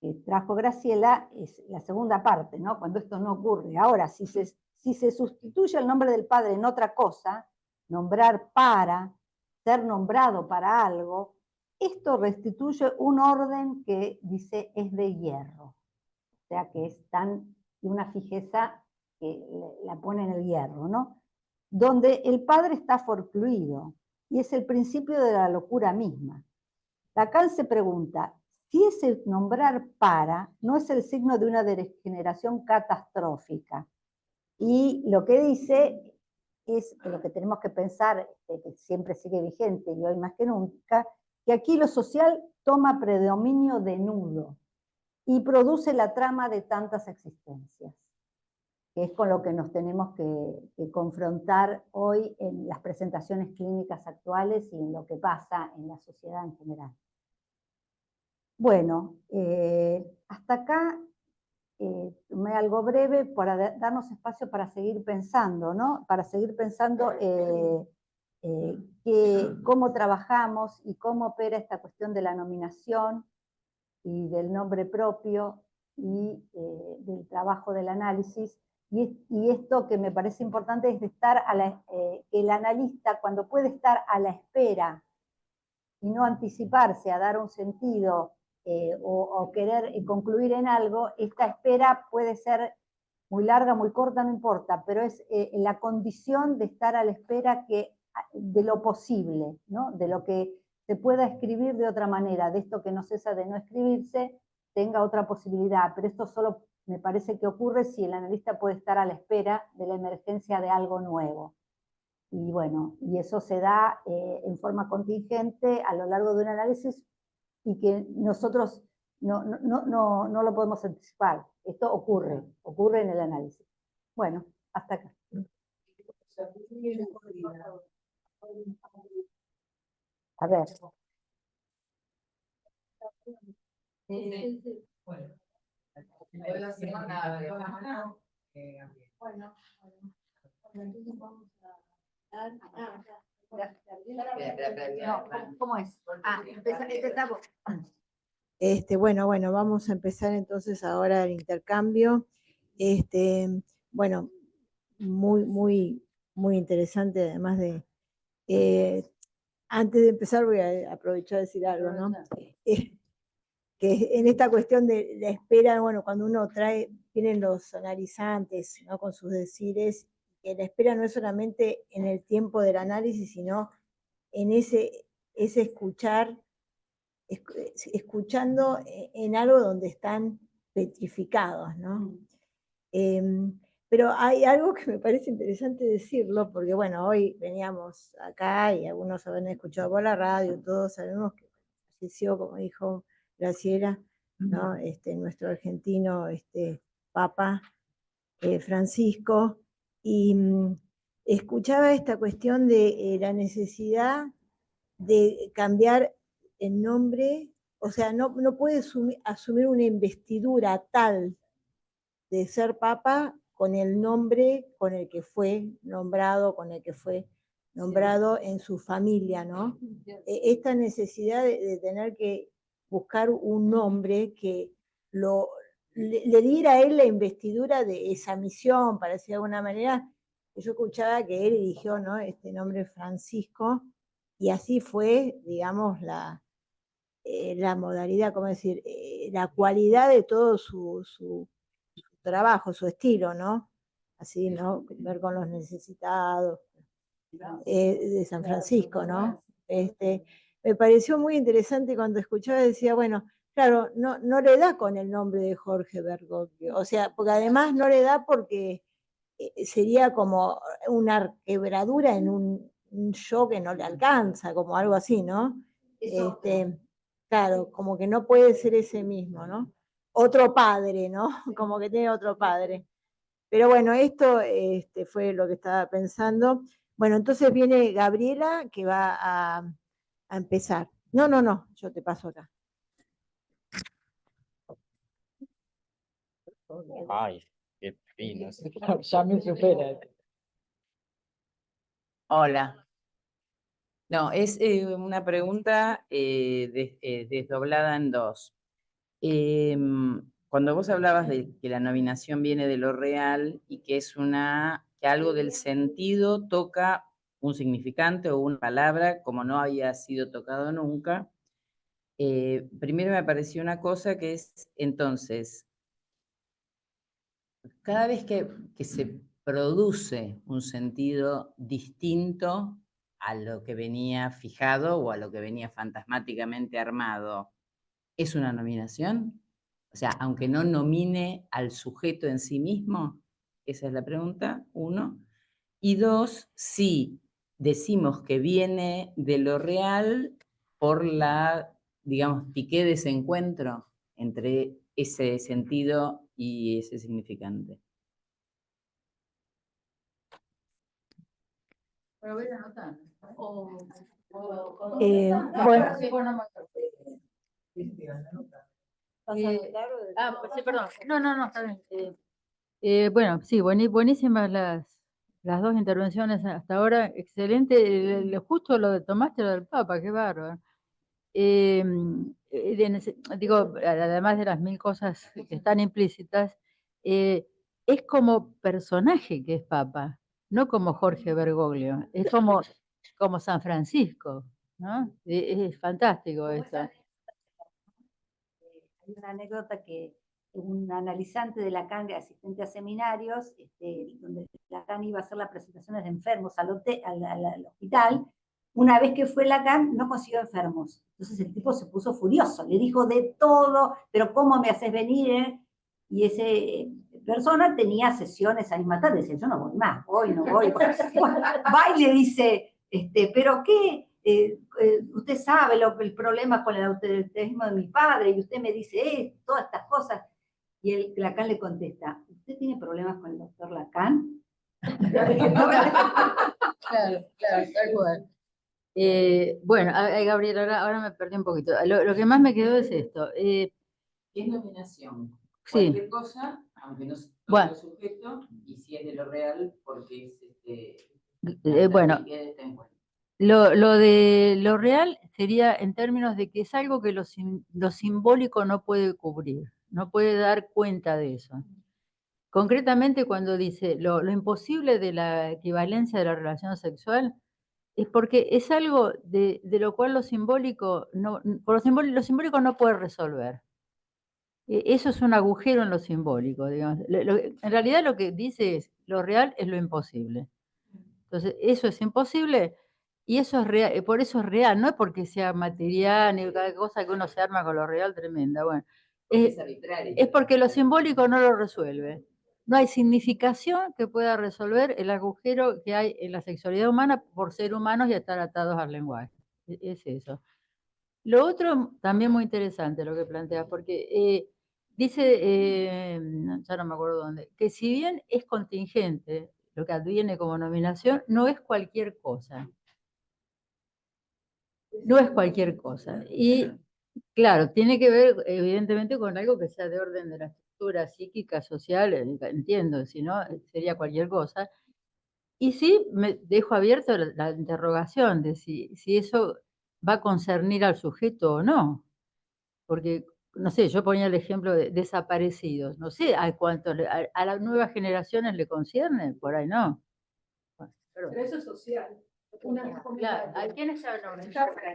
que trajo Graciela es la segunda parte, ¿no? Cuando esto no ocurre. Ahora, si se sustituye el nombre del padre en otra cosa, nombrar para, ser nombrado para algo, esto restituye un orden que dice es de hierro. O sea que es una fijeza que la pone en el hierro, ¿no? Donde el padre está forcluido y es el principio de la locura misma. Lacan se pregunta, si ese nombrar para no es el signo de una degeneración catastrófica. Y lo que dice es lo que tenemos que pensar, que siempre sigue vigente y hoy más que nunca, que aquí lo social toma predominio de nudo y produce la trama de tantas existencias, que es con lo que nos tenemos que confrontar hoy en las presentaciones clínicas actuales y en lo que pasa en la sociedad en general. Bueno, hasta acá tomé algo breve para darnos espacio para seguir pensando, ¿no? Para seguir pensando cómo trabajamos y cómo opera esta cuestión de la nominación y del nombre propio y del trabajo del análisis. Y esto que me parece importante es de estar el analista, cuando puede estar a la espera y no anticiparse a dar un sentido o querer concluir en algo, esta espera puede ser muy larga, muy corta, no importa, pero es la condición de estar a la espera de lo posible, ¿no? De lo que se pueda escribir de otra manera, de esto que no cesa de no escribirse, tenga otra posibilidad, pero esto solo me parece que ocurre si el analista puede estar a la espera de la emergencia de algo nuevo. Y bueno, y eso se da en forma contingente a lo largo de un análisis y que nosotros no lo podemos anticipar. Esto ocurre en el análisis. Bueno, hasta acá. A ver. Bueno. ¿Cómo es? Empezamos. Bueno, vamos a empezar entonces ahora el intercambio. Bueno, muy interesante, además de... antes de empezar voy a aprovechar de decir algo, ¿no? Que en esta cuestión de la espera, bueno, cuando uno tienen los analizantes, ¿no? Con sus decires, que la espera no es solamente en el tiempo del análisis, sino en ese escuchar, escuchando en algo donde están petrificados, ¿no? Pero hay algo que me parece interesante decirlo, porque bueno, hoy veníamos acá y algunos habrán escuchado por la radio, todos sabemos que falleció, como dijo Graciela, ¿no? Nuestro argentino Papa Francisco, y escuchaba esta cuestión de la necesidad de cambiar el nombre, o sea, no puede asumir una investidura tal de ser papa con el nombre con el que fue nombrado, en su familia, ¿no? Esta necesidad de tener que buscar un nombre que le diera a él la investidura de esa misión, para decir de alguna manera. Yo escuchaba que él eligió, ¿no? Este nombre Francisco, y así fue, digamos, la modalidad, ¿cómo decir? La cualidad de todo su trabajo, su estilo, ¿no? Así, ¿no? Ver con los necesitados de San Francisco, ¿no? Me pareció muy interesante cuando escuchaba, decía, bueno, claro, no le da con el nombre de Jorge Bergoglio, o sea, porque además no le da porque sería como una quebradura en un yo que no le alcanza, como algo así, ¿no? Claro, como que no puede ser ese mismo, ¿no? Otro padre, ¿no? Como que tiene otro padre. Pero bueno, esto fue lo que estaba pensando. Bueno, entonces viene Gabriela que va a empezar. No, yo te paso acá. Ay, qué fino. Ya me supera. Hola. No, es una pregunta desdoblada en dos. Cuando vos hablabas de que la nominación viene de lo real y que es que algo del sentido toca un significante o una palabra como no había sido tocado nunca, primero me pareció una cosa que es, entonces, cada vez que se produce un sentido distinto a lo que venía fijado o a lo que venía fantasmáticamente armado, ¿es una nominación? O sea, aunque no nomine al sujeto en sí mismo, esa es la pregunta, uno. Y dos, si decimos que viene de lo real por digamos, piqué de ese encuentro entre ese sentido y ese significante. Pero voy a anotar. Bueno, Pues sí, perdón. No, está bien. Bueno, sí, buenísimas las dos intervenciones hasta ahora. Excelente. Justo lo de tomaste lo del Papa, qué bárbaro. Digo, además de las mil cosas que están implícitas, es como personaje que es Papa, no como Jorge Bergoglio, es como San Francisco, ¿no? Es fantástico eso. Hay una anécdota que un analizante de Lacan, asistente a seminarios, donde Lacan iba a hacer las presentaciones de enfermos al hospital, una vez que fue Lacan no consiguió enfermos. Entonces el tipo se puso furioso, le dijo de todo, pero ¿cómo me haces venir? Y ese persona tenía sesiones ahí matar, decía, yo no voy más, hoy no voy. Va y le dice, ¿pero qué? Usted sabe el problema con el autoritarismo de mi padre y usted me dice todas estas cosas. Y Lacan le contesta, ¿usted tiene problemas con el doctor Lacan? Claro, tal cual. Bueno, Gabriel, ahora me perdí un poquito. Lo que más me quedó es esto. ¿Qué es nominación? Sí. Cualquier cosa, aunque no sea Bueno. sujeto, y si es de lo real, porque es Bueno, lo de lo real sería en términos de que es algo que lo simbólico no puede cubrir, no puede dar cuenta de eso. Concretamente cuando dice lo imposible de la equivalencia de la relación sexual, es porque es algo de lo cual lo simbólico lo simbólico no puede resolver. Eso es un agujero en lo simbólico, digamos. En realidad lo que dice es, lo real es lo imposible. Entonces, eso es imposible y eso es real, por eso es real, no es porque sea material ni cada cosa que uno se arma con lo real tremenda. Bueno, es porque lo simbólico no lo resuelve. No hay significación que pueda resolver el agujero que hay en la sexualidad humana por ser humanos y estar atados al lenguaje. Es eso. Lo otro también muy interesante lo que planteas, porque dice, ya no me acuerdo dónde, que si bien es contingente, lo que adviene como nominación, no es cualquier cosa. No es cualquier cosa. Y claro, tiene que ver evidentemente con algo que sea de orden de la estructura psíquica, social, entiendo, si no sería cualquier cosa. Y sí, me dejo abierto la interrogación de si eso va a concernir al sujeto o no. Porque, no sé, yo ponía el ejemplo de desaparecidos. No sé a cuántos, a las nuevas generaciones le concierne, por ahí no. Bueno, Pero eso es social. claro, ¿a quién está el nombre?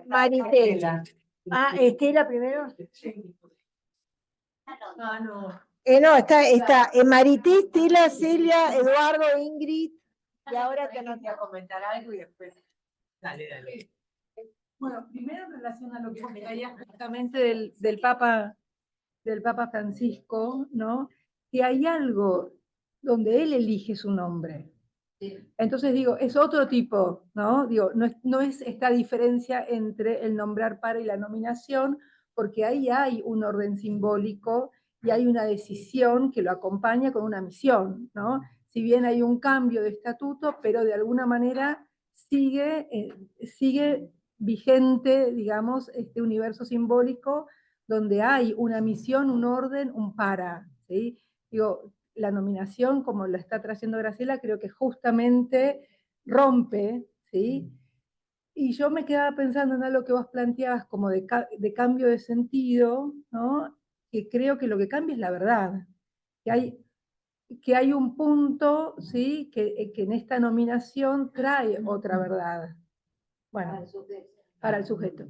Maritela. Ah, Estela primero. No. No, está Marité, Estela, Celia, Eduardo, Ingrid. Y ahora te a comentar algo y después. Dale. Bueno, primero en relación a lo que traía justamente del Papa Francisco, ¿no? Que hay algo donde él elige su nombre. Entonces digo, es otro tipo, ¿no? Digo, no es esta diferencia entre el nombrar para y la nominación, porque ahí hay un orden simbólico y hay una decisión que lo acompaña con una misión, ¿no? Si bien hay un cambio de estatuto, pero de alguna manera sigue vigente, digamos, este universo simbólico donde hay una misión, un orden, un para, ¿sí? Digo, la nominación, como la está trayendo Graciela, creo que justamente rompe, ¿sí? Y yo me quedaba pensando en algo que vos planteabas como de cambio de sentido, ¿no? Que creo que lo que cambia es la verdad, que hay un punto, ¿sí? Que en esta nominación trae otra verdad. Bueno, para el sujeto.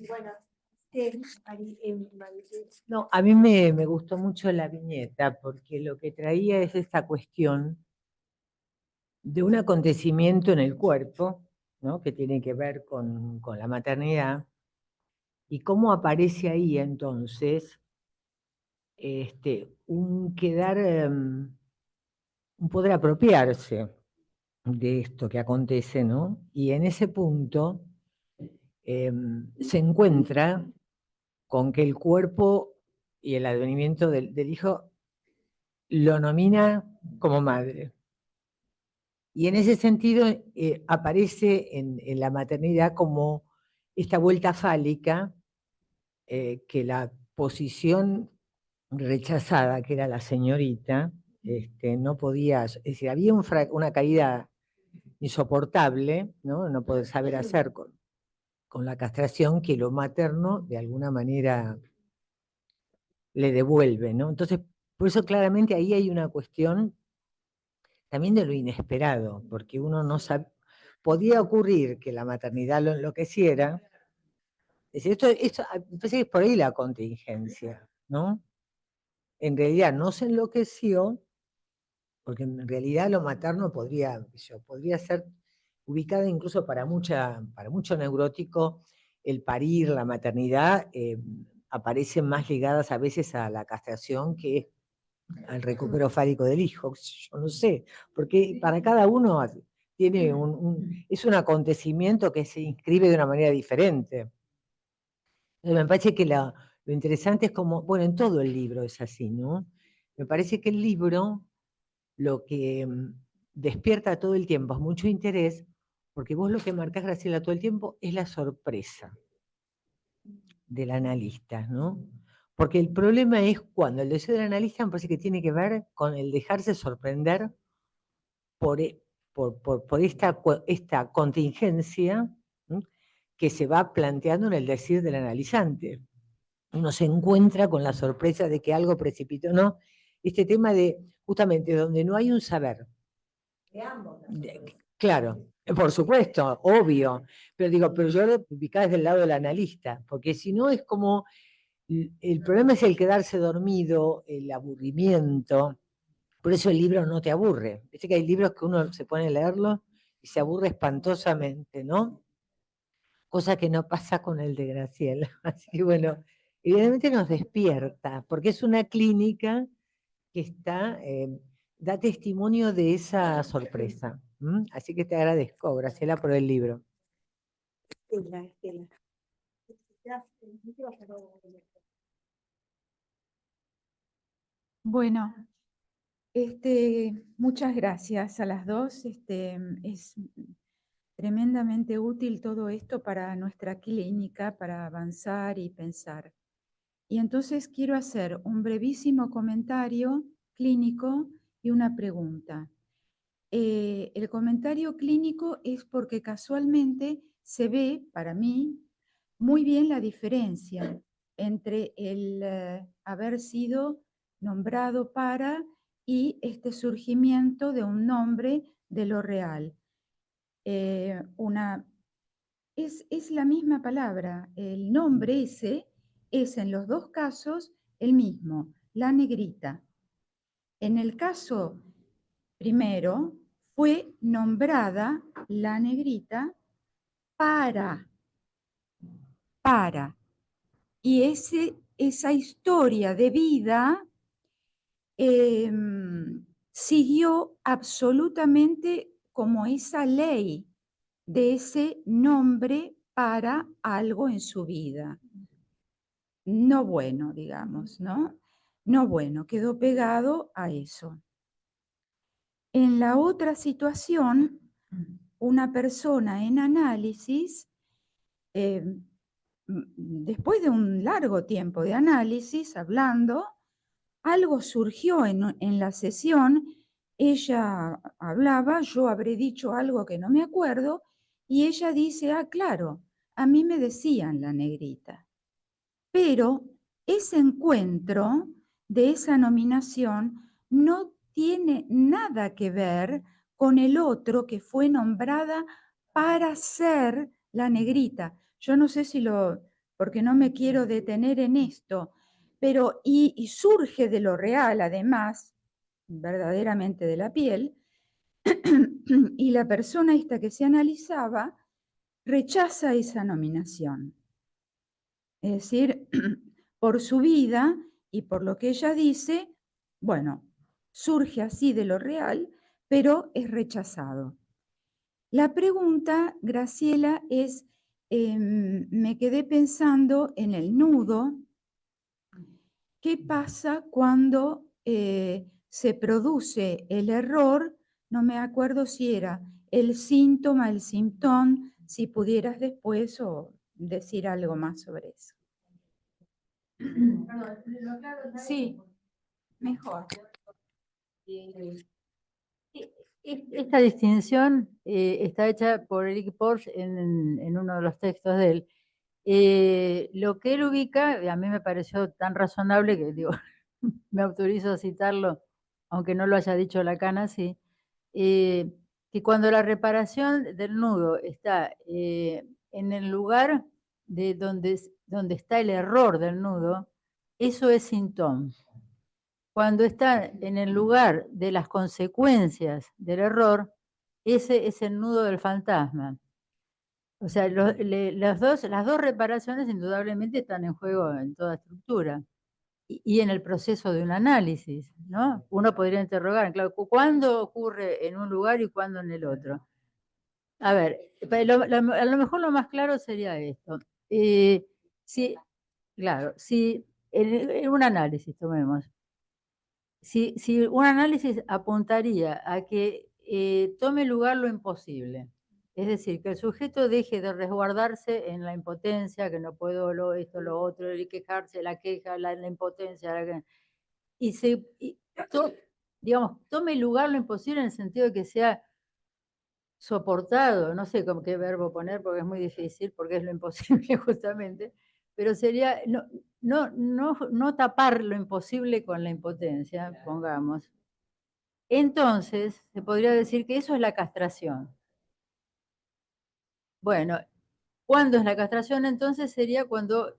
Bueno, no, a mí me gustó mucho la viñeta porque lo que traía es esta cuestión de un acontecimiento en el cuerpo, ¿no? Que tiene que ver con la maternidad y cómo aparece ahí entonces un quedar, un poder apropiarse de esto que acontece, ¿no? Y en ese punto se encuentra con que el cuerpo y el advenimiento del hijo lo nomina como madre. Y en ese sentido aparece en la maternidad como esta vuelta fálica que la posición rechazada, que era la señorita, no podía, es decir, había una caída insoportable, ¿no? No poder saber hacer con la castración que lo materno de alguna manera le devuelve, ¿no? Entonces, por eso claramente ahí hay una cuestión también de lo inesperado, porque uno no sabe, podía ocurrir que la maternidad lo enloqueciera. Es decir, esto me parece que es por ahí la contingencia, ¿no? En realidad no se enloqueció, porque en realidad lo materno podría ser ubicada incluso para mucho neurótico, el parir, la maternidad, aparecen más ligadas a veces a la castración que al recupero fálico del hijo. Yo no sé, porque para cada uno tiene es un acontecimiento que se inscribe de una manera diferente. Entonces, me parece que lo interesante es como, bueno, en todo el libro es así, ¿no? Me parece que el libro lo que despierta todo el tiempo es mucho interés, porque vos lo que marcás, Graciela, todo el tiempo es la sorpresa del analista, ¿no? Porque el problema es cuando el deseo del analista me parece que tiene que ver con el dejarse sorprender por esta contingencia, ¿sí? Que se va planteando en el decir del analizante. Uno se encuentra con la sorpresa de que algo precipitó, ¿no? Este tema de, justamente, donde no hay un saber. De ambos. Claro, por supuesto, obvio, pero digo, pero yo lo ubicaba desde el lado del analista, porque si no es como, el problema es el quedarse dormido, el aburrimiento, por eso el libro no te aburre. Viste que hay libros que uno se pone a leerlo y se aburre espantosamente, ¿no? Cosa que no pasa con el de Graciela. Así que bueno, evidentemente nos despierta, porque es una clínica que da testimonio de esa sorpresa. Así que te agradezco, Graciela, por el libro. Bueno, muchas gracias a las dos. Es tremendamente útil todo esto para nuestra clínica, para avanzar y pensar. Y entonces quiero hacer un brevísimo comentario clínico y una pregunta. El comentario clínico es porque casualmente se ve, para mí, muy bien la diferencia entre el haber sido nombrado para y este surgimiento de un nombre de lo real. Es la misma palabra, el nombre ese es en los dos casos el mismo, la negrita. En el caso primero, fue nombrada la negrita para para. Y esa historia de vida siguió absolutamente como esa ley de ese nombre para algo en su vida. No bueno, digamos, ¿no? No bueno, quedó pegado a eso. En la otra situación, una persona en análisis, después de un largo tiempo de análisis, hablando, algo surgió en la sesión, ella hablaba, yo habré dicho algo que no me acuerdo, y ella dice, ah, claro, a mí me decían la negrita. Pero ese encuentro de esa nominación no tiene nada que ver con el otro que fue nombrada para ser la negrita. Yo no sé si porque no me quiero detener en esto, pero y surge de lo real, además, verdaderamente de la piel, y la persona esta que se analizaba rechaza esa nominación. Es decir, por su vida y por lo que ella dice, bueno, surge así de lo real, pero es rechazado. La pregunta, Graciela, es, me quedé pensando en el nudo. ¿Qué pasa cuando se produce el error? No me acuerdo si era el síntoma, el síntoma, si pudieras después o decir algo más sobre eso. Sí, mejor. Esta distinción está hecha por Eric Porsche en uno de los textos de él. Lo que él ubica, a mí me pareció tan razonable que digo, me autorizo a citarlo, aunque no lo haya dicho Lacan así, que cuando la reparación del nudo está en el lugar de donde está el error del nudo, eso es síntoma. Cuando está en el lugar de las consecuencias del error, ese es el nudo del fantasma. O sea, las dos reparaciones indudablemente están en juego en toda estructura y en el proceso de un análisis, ¿no? Uno podría interrogar, claro, ¿cuándo ocurre en un lugar y cuándo en el otro? A ver, a lo mejor lo más claro sería esto. Claro, si en un análisis tomemos, si un análisis apuntaría a que tome lugar lo imposible, es decir, que el sujeto deje de resguardarse en la impotencia, que no puedo esto, lo otro, y quejarse, la queja, la impotencia, digamos, tome lugar lo imposible en el sentido de que sea soportado, no sé con qué verbo poner porque es muy difícil, porque es lo imposible justamente, pero sería no tapar lo imposible con la impotencia, pongamos. Entonces, se podría decir que eso es la castración. Bueno, ¿cuándo es la castración? Entonces sería cuando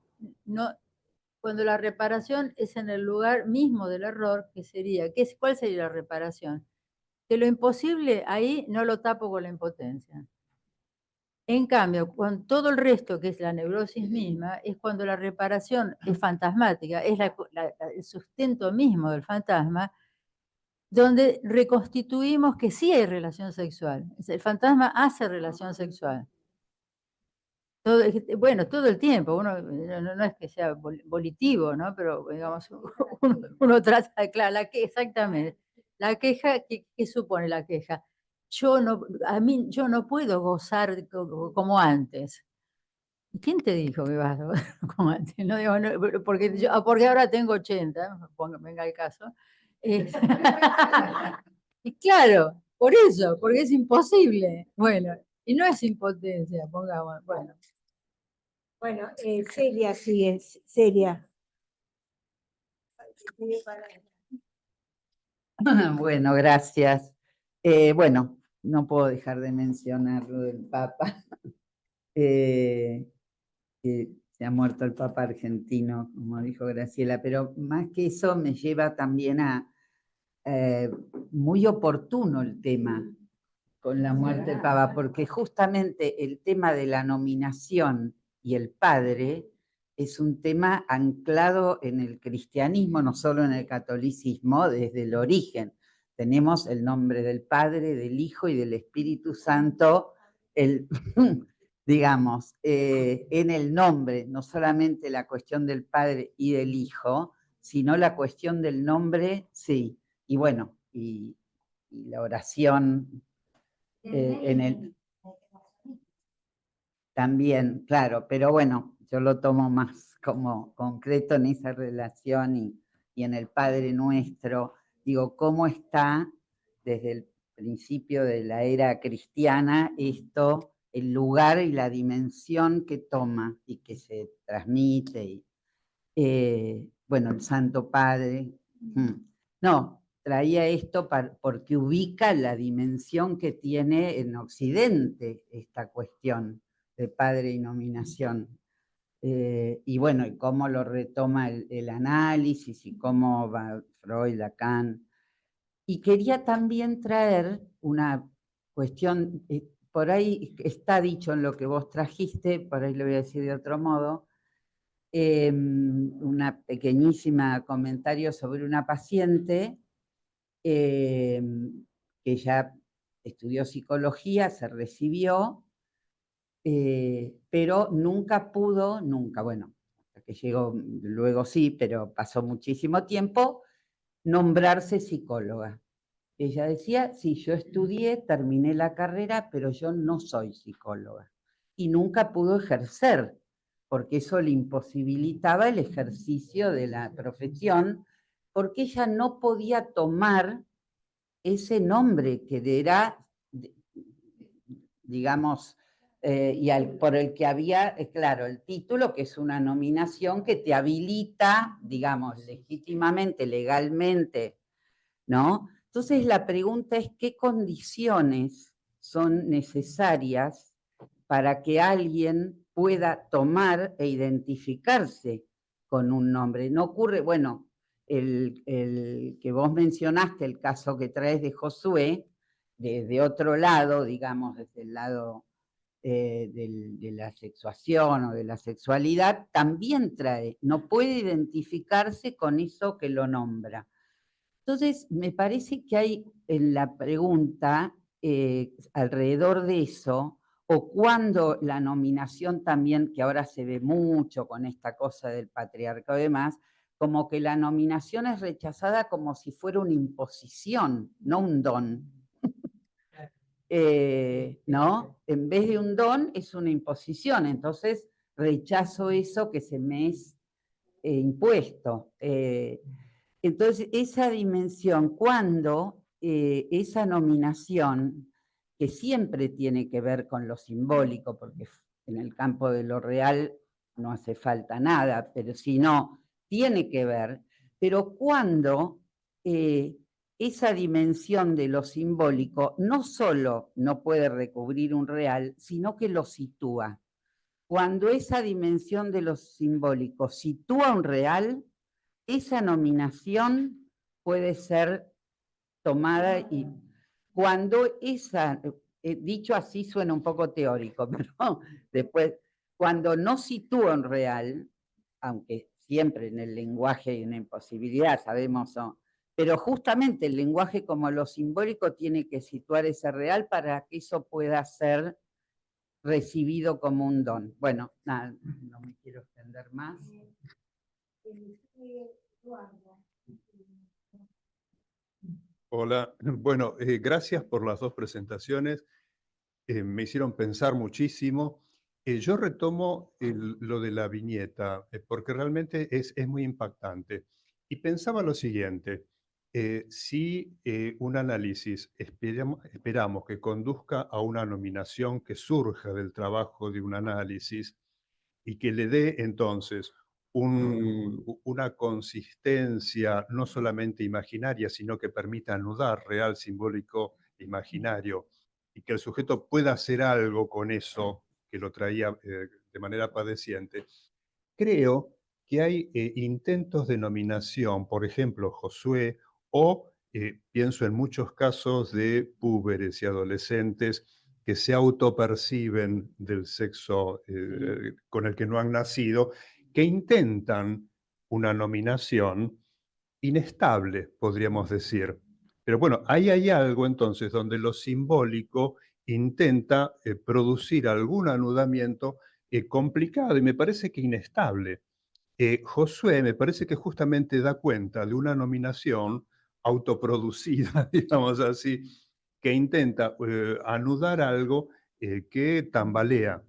la reparación es en el lugar mismo del error, que sería, ¿cuál sería la reparación? Que lo imposible ahí no lo tapo con la impotencia. En cambio, con todo el resto, que es la neurosis misma, es cuando la reparación es fantasmática, es el sustento mismo del fantasma, donde reconstituimos que sí hay relación sexual. El fantasma hace relación sexual. Bueno, todo el tiempo, uno no es que sea volitivo, ¿no? Pero digamos, uno trata, claro, exactamente. La queja, ¿qué supone la queja? Yo no puedo gozar como antes. ¿Quién te dijo que vas a gozar como antes? No, digo, no, porque ahora tengo 80, venga el caso. Y claro, por eso, porque es imposible. Bueno, y no es impotencia, pongamos, bueno. Bueno, Celia, sí es, Celia. Bueno, gracias. Bueno, no puedo dejar de mencionar lo del Papa, que se ha muerto el Papa argentino, como dijo Graciela, pero más que eso me lleva también a muy oportuno el tema con la muerte del Papa, porque justamente el tema de la nominación y el padre es un tema anclado en el cristianismo, no solo en el catolicismo, desde el origen. Tenemos el nombre del Padre, del Hijo y del Espíritu Santo, digamos, en el nombre, no solamente la cuestión del Padre y del Hijo, sino la cuestión del nombre, sí. Y bueno, y la oración en el... También, claro, pero bueno, yo lo tomo más como concreto en esa relación y en el Padre Nuestro. Digo, ¿cómo está desde el principio de la era cristiana esto, el lugar y la dimensión que toma y que se transmite? Bueno, el Santo Padre. No, traía esto porque ubica la dimensión que tiene en Occidente esta cuestión de padre y nominación. Y bueno, y cómo lo retoma el análisis y cómo va Freud, Lacan. Y quería también traer una cuestión, por ahí está dicho en lo que vos trajiste, por ahí lo voy a decir de otro modo, una pequeñísima comentario sobre una paciente que ya estudió psicología, se recibió, pero nunca pudo, bueno, hasta que llegó, luego sí, pero pasó muchísimo tiempo, nombrarse psicóloga. Ella decía, sí, yo estudié, terminé la carrera, pero yo no soy psicóloga. Y nunca pudo ejercer, porque eso le imposibilitaba el ejercicio de la profesión, porque ella no podía tomar ese nombre que era, digamos, por el que había, claro, el título, que es una nominación que te habilita, digamos, legítimamente, legalmente, ¿no? Entonces la pregunta es, ¿qué condiciones son necesarias para que alguien pueda tomar e identificarse con un nombre? No ocurre, bueno, el que vos mencionaste, el caso que traes de Josué, desde otro lado, digamos, desde el lado de la sexuación o de la sexualidad, también trae, no puede identificarse con eso que lo nombra. Entonces, me parece que hay en la pregunta alrededor de eso, o cuando la nominación también, que ahora se ve mucho con esta cosa del patriarcado y demás, como que la nominación es rechazada como si fuera una imposición, no un don. ¿No? En vez de un don es una imposición, entonces rechazo eso que se me es impuesto. Entonces, esa dimensión, cuando esa nominación, que siempre tiene que ver con lo simbólico, porque en el campo de lo real no hace falta nada, pero si no, tiene que ver, pero cuando esa dimensión de lo simbólico no solo no puede recubrir un real, sino que lo sitúa. Cuando esa dimensión de lo simbólico sitúa un real, esa nominación puede ser tomada y cuando esa, dicho así suena un poco teórico, pero después, cuando no sitúa un real, aunque siempre en el lenguaje hay una imposibilidad, sabemos, pero justamente el lenguaje como lo simbólico tiene que situar ese real para que eso pueda ser recibido como un don. Bueno, nada, no me quiero extender más. Hola, bueno, gracias por las dos presentaciones, me hicieron pensar muchísimo. Yo retomo lo de la viñeta, porque realmente es muy impactante. Y pensaba lo siguiente, si un análisis esperamos que conduzca a una nominación que surja del trabajo de un análisis y que le dé entonces una consistencia no solamente imaginaria, sino que permita anudar real, simbólico, imaginario, y que el sujeto pueda hacer algo con eso que lo traía de manera padeciente. Creo que hay intentos de nominación, por ejemplo, Josué, o pienso en muchos casos de púberes y adolescentes que se autoperciben del sexo con el que no han nacido, que intentan una nominación inestable, podríamos decir. Pero bueno, ahí hay algo entonces donde lo simbólico intenta producir algún anudamiento complicado y me parece que inestable. Josué me parece que justamente da cuenta de una nominación autoproducida, digamos así, que intenta anudar algo que tambalea.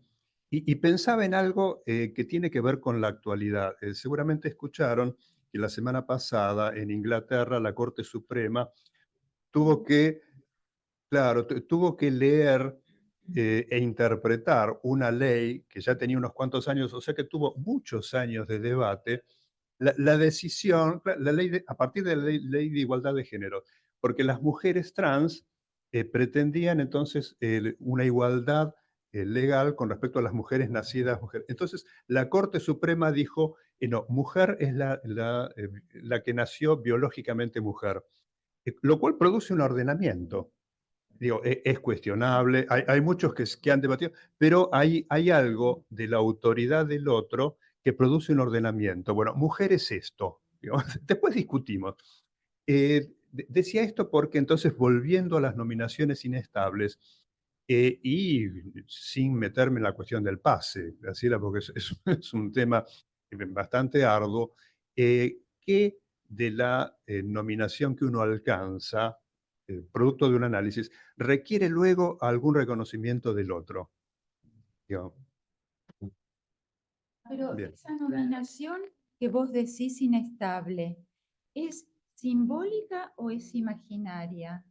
Y pensaba en algo que tiene que ver con la actualidad. Seguramente escucharon que la semana pasada en Inglaterra la Corte Suprema tuvo que, claro, tuvo que leer e interpretar una ley que ya tenía unos cuantos años, o sea que tuvo muchos años de debate, la decisión, la ley a partir de la ley de igualdad de género, porque las mujeres trans pretendían entonces una igualdad legal con respecto a las mujeres nacidas mujeres. Entonces, la Corte Suprema dijo, no, mujer es la que nació biológicamente mujer, lo cual produce un ordenamiento. Digo, es cuestionable, hay muchos que han debatido, pero hay algo de la autoridad del otro que produce un ordenamiento. Bueno, mujer es esto. Digo, después discutimos. Decía esto porque entonces, volviendo a las nominaciones inestables, y sin meterme en la cuestión del pase, Graciela, porque es un tema bastante arduo, que de la nominación que uno alcanza, producto de un análisis, requiere luego algún reconocimiento del otro. Digo, Pero bien. esa nominación que vos decís inestable, ¿es simbólica o es imaginaria?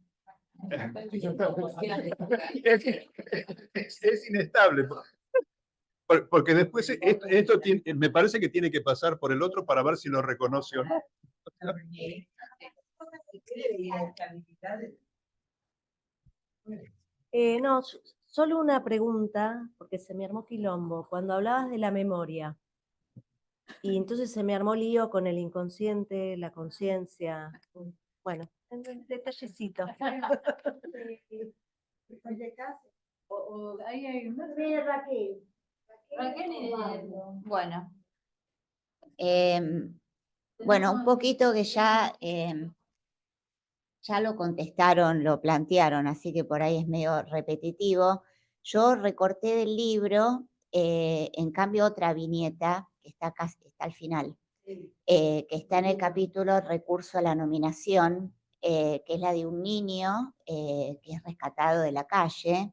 Es inestable. Porque después esto me parece que tiene que pasar por el otro para ver si lo reconoce o no. No, solo una pregunta, porque se me armó quilombo. Cuando hablabas de la memoria, y entonces se me armó lío con el inconsciente, la conciencia. Bueno, detallecito. Bueno, bueno, un poquito que ya, ya lo contestaron, lo plantearon, así que por ahí es medio repetitivo. Yo recorté del libro, en cambio, otra viñeta que está al final, que está en el capítulo Recurso a la nominación, que es la de un niño que es rescatado de la calle,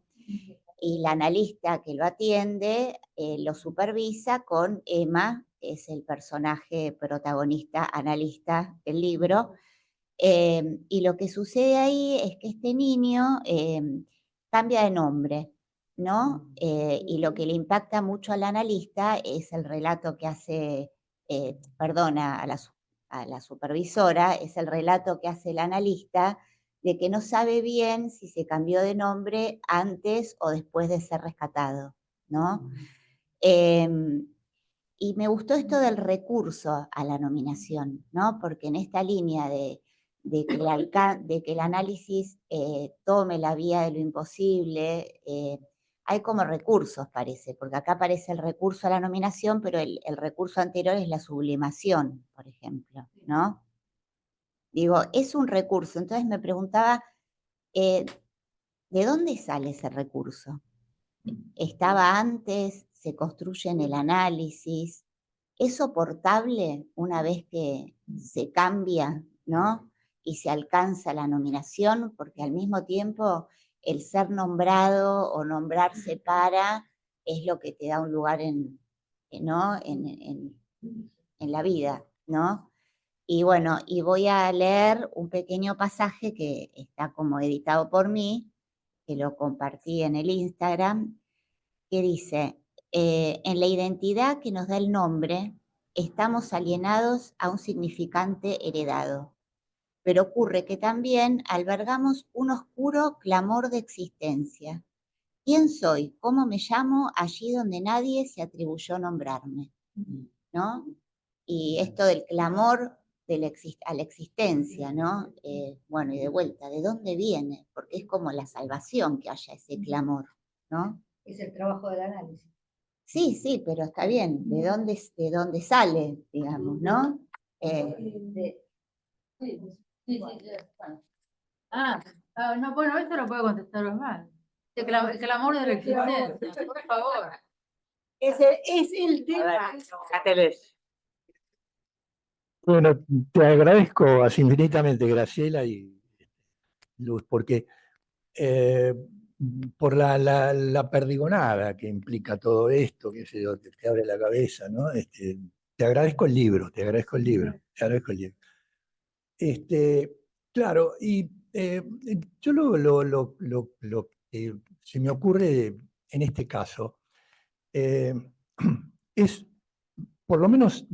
y la analista que lo atiende lo supervisa con Emma, que es el personaje protagonista, analista del libro. Y lo que sucede ahí es que este niño cambia de nombre, ¿no? Y lo que le impacta mucho al analista es el relato que hace, perdona, a la supervisora, es el relato que hace el analista de que no sabe bien si se cambió de nombre antes o después de ser rescatado, ¿no? Y me gustó esto del recurso a la nominación, ¿no? Porque en esta línea de que el análisis tome la vía de lo imposible, hay como recursos, parece, porque acá aparece el recurso a la nominación, pero el recurso anterior es la sublimación, por ejemplo, ¿no? Digo, es un recurso, entonces me preguntaba, ¿de dónde sale ese recurso? ¿Estaba antes? ¿Se construye en el análisis? ¿Es soportable una vez que se cambia, ¿no? Y se alcanza la nominación? Porque al mismo tiempo el ser nombrado o nombrarse para es lo que te da un lugar ¿no? en la vida, ¿no? Y bueno, y voy a leer un pequeño pasaje que está como editado por mí, que lo compartí en el Instagram, que dice, en la identidad que nos da el nombre, estamos alienados a un significante heredado, pero ocurre que también albergamos un oscuro clamor de existencia. ¿Quién soy? ¿Cómo me llamo? Allí donde nadie se atribuyó nombrarme, ¿no? Y esto del clamor a la existencia, ¿no? Bueno, y de vuelta, ¿de dónde viene? Porque es como la salvación que haya ese clamor, ¿no? Es el trabajo del análisis. Sí, sí, pero está bien, ¿de dónde sale, digamos, no? No, bueno, esto lo puede contestar Osvaldo. El clamor de la existencia, por favor. Ese es el tema. Bueno, te agradezco así infinitamente, Graciela y Luz, porque por la perdigonada que implica todo esto, qué sé yo, te abre la cabeza, ¿no? Te agradezco el libro, te agradezco el libro, te agradezco el libro. Claro, y yo lo que se me ocurre en este caso es, por lo menos,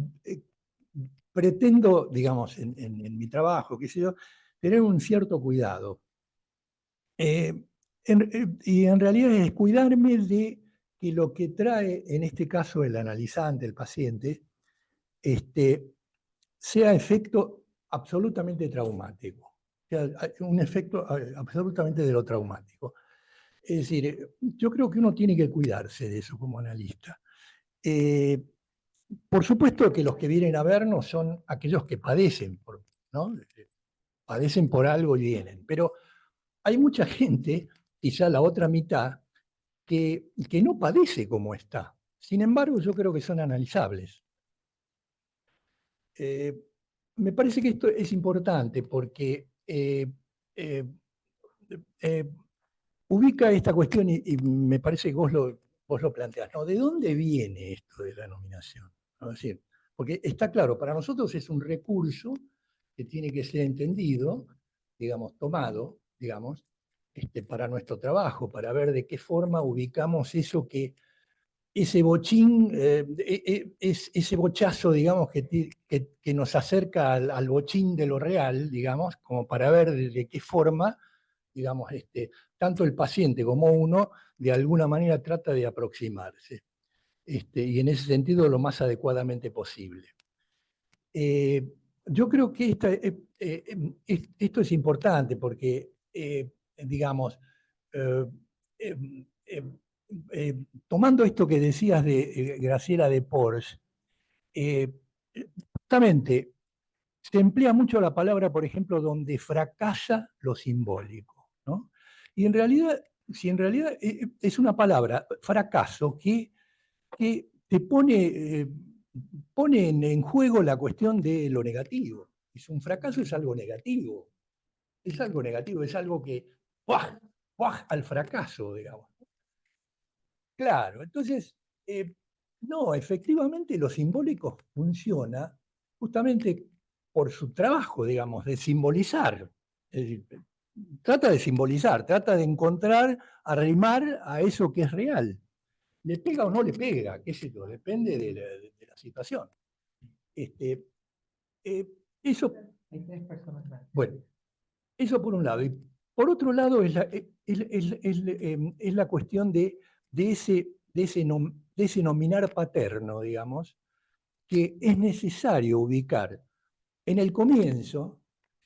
pretendo, digamos, en mi trabajo, qué sé yo, tener un cierto cuidado. Y en realidad es cuidarme de que lo que trae, en este caso, el analizante, el paciente, sea efecto absolutamente traumático, sea un efecto absolutamente de lo traumático. Es decir, yo creo que uno tiene que cuidarse de eso como analista. Por supuesto que los que vienen a vernos son aquellos que padecen, ¿no? Padecen por algo y vienen, pero hay mucha gente, quizá la otra mitad, que no padece como está. Sin embargo, yo creo que son analizables. Me parece que esto es importante porque ubica esta cuestión y me parece que vos lo planteás, ¿no? ¿De dónde viene esto de la nominación? ¿No? Es decir, porque está claro, para nosotros es un recurso que tiene que ser entendido, digamos, tomado, digamos, para nuestro trabajo, para ver de qué forma ubicamos eso que ese bochín, ese bochazo, digamos, que nos acerca al bochín de lo real, digamos, como para ver de qué forma, digamos, tanto el paciente como uno, de alguna manera trata de aproximarse. Y en ese sentido lo más adecuadamente posible. Yo creo que esto es importante porque, digamos, eh, eh, eh, tomando esto que decías de Graciela de Porsche, justamente se emplea mucho la palabra, por ejemplo, donde fracasa lo simbólico, ¿no? Y en realidad, si en realidad es una palabra, fracaso, que te pone en juego la cuestión de lo negativo. Un fracaso es algo negativo, es algo que, ¡buah! ¡Buah! Al fracaso, digamos. Claro, entonces, no, efectivamente lo simbólico funciona justamente por su trabajo, digamos, de simbolizar. Es decir, trata de simbolizar, trata de encontrar, arrimar a eso que es real. ¿Le pega o no le pega? ¿Qué sé yo? Depende de la situación. Eso, Hay 3 personas más. bueno, eso por un lado. Y por otro lado es la cuestión de ese nominar paterno, digamos, que es necesario ubicar en el comienzo,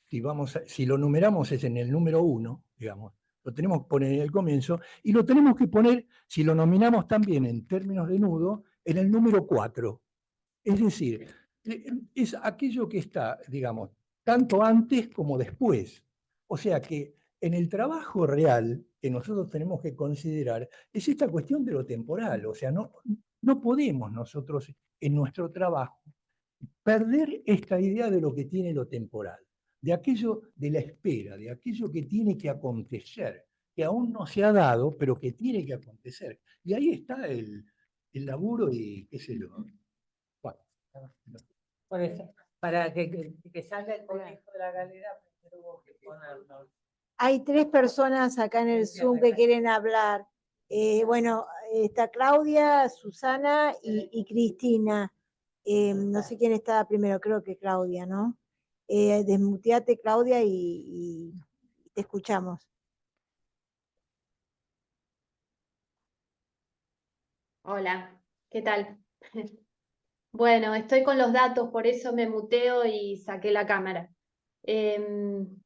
si lo numeramos es en el número 1, digamos, lo tenemos que poner en el comienzo, y lo tenemos que poner, si lo nominamos también en términos de nudo, en el número 4. Es decir, es aquello que está, digamos, tanto antes como después. O sea que en el trabajo real que nosotros tenemos que considerar es esta cuestión de lo temporal. O sea, no podemos nosotros en nuestro trabajo perder esta idea de lo que tiene lo temporal, de aquello de la espera, de aquello que tiene que acontecer, que aún no se ha dado, pero que tiene que acontecer. Y ahí está el laburo y qué sé yo. Bueno, Por eso, para que salga el conejo de la galera, primero hubo que ponerlo. Hay 3 personas acá en el Zoom que quieren hablar. Bueno, está Claudia, Susana y Cristina. No sé quién está primero, creo que Claudia, ¿no? Desmuteate, Claudia, y te escuchamos. Hola, ¿qué tal? Bueno, estoy con los datos, por eso me muteo y saqué la cámara.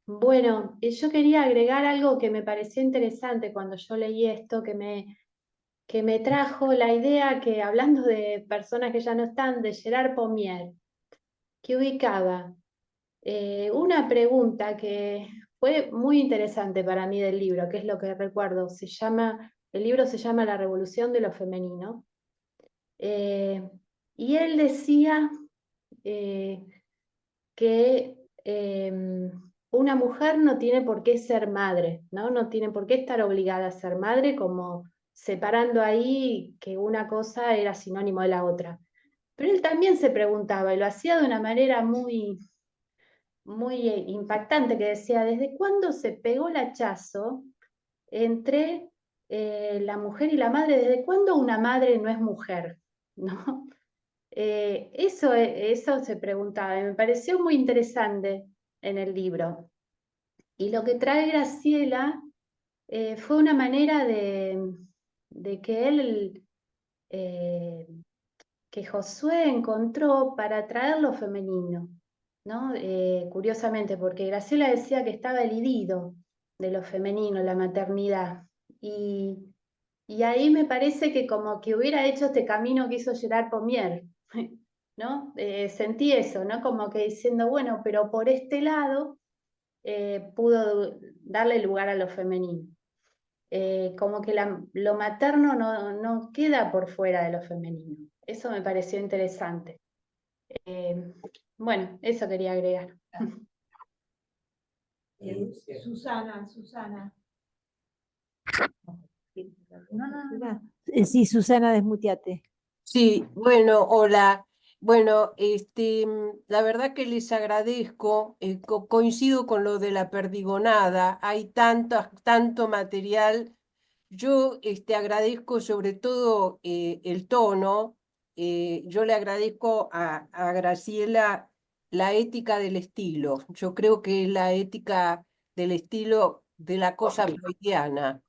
Bueno, yo quería agregar algo que me pareció interesante cuando yo leí esto, que me que me trajo la idea que, hablando de personas que ya no están, de Gerard Pommier, que ubicaba una pregunta que fue muy interesante para mí del libro, que es lo que recuerdo. El libro se llama La Revolución de lo Femenino. Y él decía que una mujer no tiene por qué ser madre, ¿no? No tiene por qué estar obligada a ser madre, como separando ahí que una cosa era sinónimo de la otra. Pero él también se preguntaba, y lo hacía de una manera muy, muy impactante, que decía, ¿desde cuándo se pegó el hachazo entre la mujer y la madre? ¿Desde cuándo una madre no es mujer? ¿No? Eso se preguntaba y me pareció muy interesante en el libro. Y lo que trae Graciela fue una manera de que que Josué encontró para traer lo femenino, ¿no? Curiosamente, porque Graciela decía que estaba el idilio de lo femenino, la maternidad. Y ahí me parece que como que hubiera hecho este camino que hizo Gerard Pommier, ¿no? Sentí eso, ¿no? Como que diciendo, bueno, pero por este lado pudo darle lugar a lo femenino. Como que lo materno no queda por fuera de lo femenino. Eso me pareció interesante. Bueno, eso quería agregar. Susana. No. Sí, Susana, desmuteate. Sí, bueno, hola. Bueno, la verdad que les agradezco, coincido con lo de la perdigonada, hay tanto material. Yo agradezco sobre todo el tono, yo le agradezco a Graciela la ética del estilo. Yo creo que es la ética del estilo de la cosa freudiana.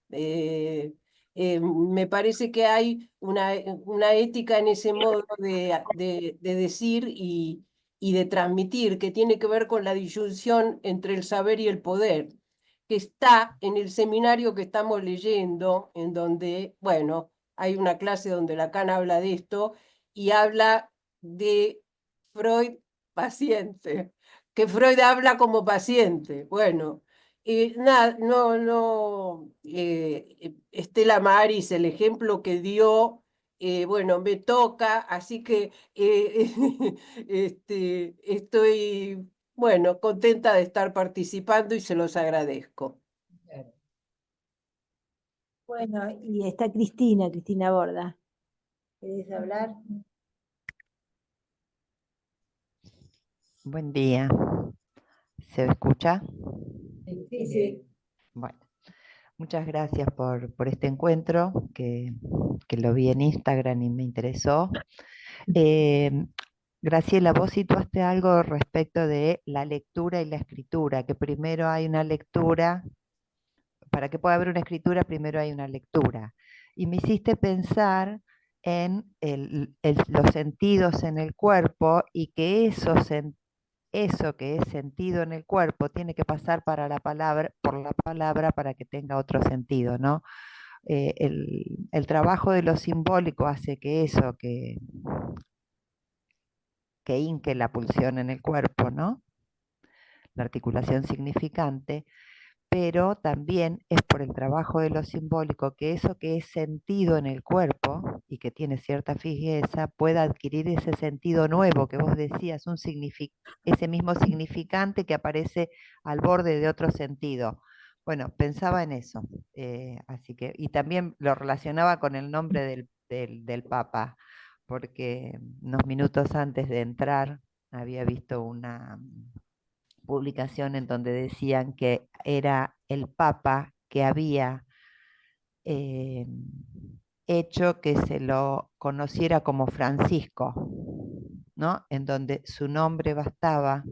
Me parece que hay una ética en ese modo de decir y de transmitir que tiene que ver con la disyunción entre el saber y el poder, que está en el seminario que estamos leyendo, en donde, bueno, hay una clase donde Lacan habla de esto y habla de Freud paciente, que Freud habla como paciente. Bueno, nada, Estela Maris, el ejemplo que dio, bueno, me toca, así que estoy, bueno, contenta de estar participando y se los agradezco. Bueno, y está Cristina Borda. ¿Querés hablar? Buen día. ¿Se escucha? Sí. Bueno, muchas gracias por este encuentro que lo vi en Instagram y me interesó. Graciela, vos situaste algo respecto de la lectura y la escritura, que primero hay una lectura, para que pueda haber una escritura, primero hay una lectura. Y me hiciste pensar en los sentidos en el cuerpo y que eso que es sentido en el cuerpo tiene que pasar por la palabra para que tenga otro sentido, ¿no? El trabajo de lo simbólico hace que eso, que hinque la pulsión en el cuerpo, ¿no? La articulación significante, pero también es por el trabajo de lo simbólico que eso que es sentido en el cuerpo y que tiene cierta fijeza pueda adquirir ese sentido nuevo que vos decías, ese mismo significante que aparece al borde de otro sentido. Bueno, pensaba en eso, así que, y también lo relacionaba con el nombre del Papa, porque unos minutos antes de entrar había visto una publicación en donde decían que era el Papa que había hecho que se lo conociera como Francisco, ¿no? En donde su nombre bastaba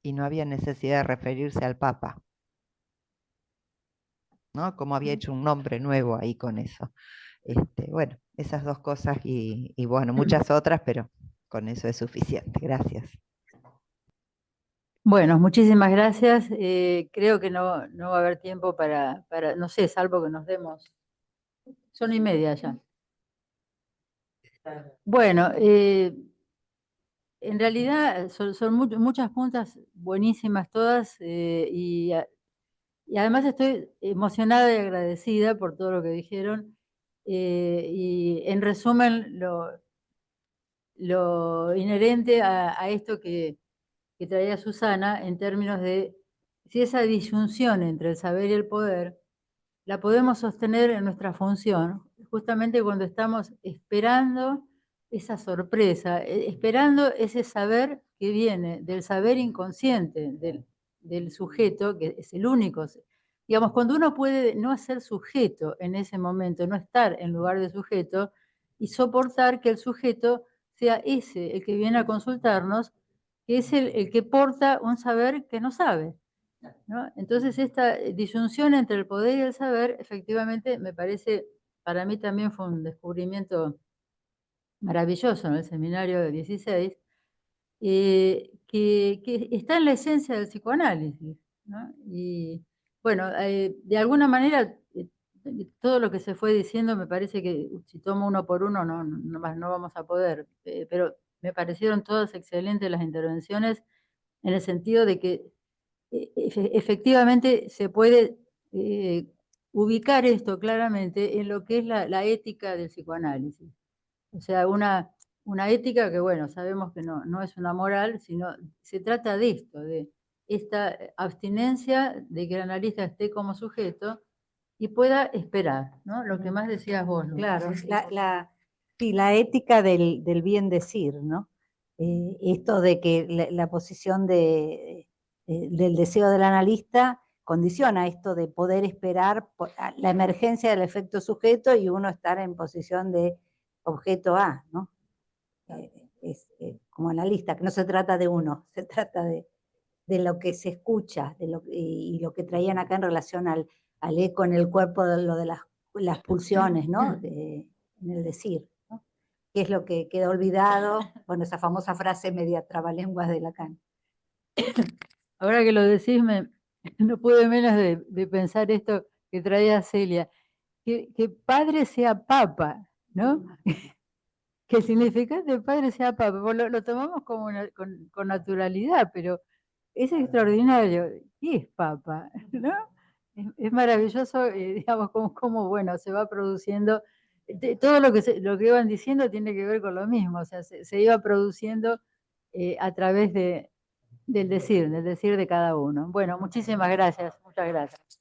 y no había necesidad de referirse al Papa, ¿no? Como había hecho un nombre nuevo ahí con eso. Bueno, esas dos cosas y bueno, muchas otras, pero con eso es suficiente. Gracias. Bueno, muchísimas gracias. Creo que no va a haber tiempo no sé, salvo que nos demos. Son 1:30 ya. Bueno, en realidad son muchas puntas buenísimas todas y además estoy emocionada y agradecida por todo lo que dijeron. Y en resumen, lo inherente a esto que traía Susana en términos de si esa disyunción entre el saber y el poder la podemos sostener en nuestra función, justamente cuando estamos esperando esa sorpresa, esperando ese saber que viene del saber inconsciente del sujeto, que es el único. Digamos, cuando uno puede no ser sujeto en ese momento, no estar en lugar de sujeto, y soportar que el sujeto sea ese, el que viene a consultarnos, que es el que porta un saber que no sabe, ¿no? Entonces esta disyunción entre el poder y el saber, efectivamente, me parece, para mí también fue un descubrimiento maravilloso en el seminario de 16, que está en la esencia del psicoanálisis, ¿no? Y bueno, de alguna manera, todo lo que se fue diciendo me parece que si tomo uno por uno no vamos a poder, pero me parecieron todas excelentes las intervenciones en el sentido de que efectivamente se puede ubicar esto claramente en lo que es la ética del psicoanálisis. O sea, una ética que, bueno, sabemos que no es una moral, sino se trata de esto, de esta abstinencia de que el analista esté como sujeto y pueda esperar, ¿no? Lo que más decías vos, Luz. Claro, sí, la ética del bien decir, ¿no? Esto de que la posición del deseo del analista condiciona esto de poder esperar la emergencia del efecto sujeto y uno estar en posición de objeto A, ¿no? Como analista, que no se trata de uno, se trata de lo que se escucha, y lo que traían acá en relación al eco en el cuerpo, de lo de las pulsiones, ¿no? En el decir, ¿no? Que es lo que queda olvidado, bueno, esa famosa frase media trabalenguas de Lacan. Ahora que lo decís, no pude menos de pensar esto que traía Celia, que padre sea papa, ¿no? Que el significante de padre sea papa, pues lo tomamos como con naturalidad, pero es extraordinario. ¿Qué es papa? ¿No? Es maravilloso, digamos, como, bueno, se va produciendo, todo lo que iban diciendo tiene que ver con lo mismo, o sea, se iba produciendo a través del decir de cada uno. Bueno, muchísimas gracias, muchas gracias.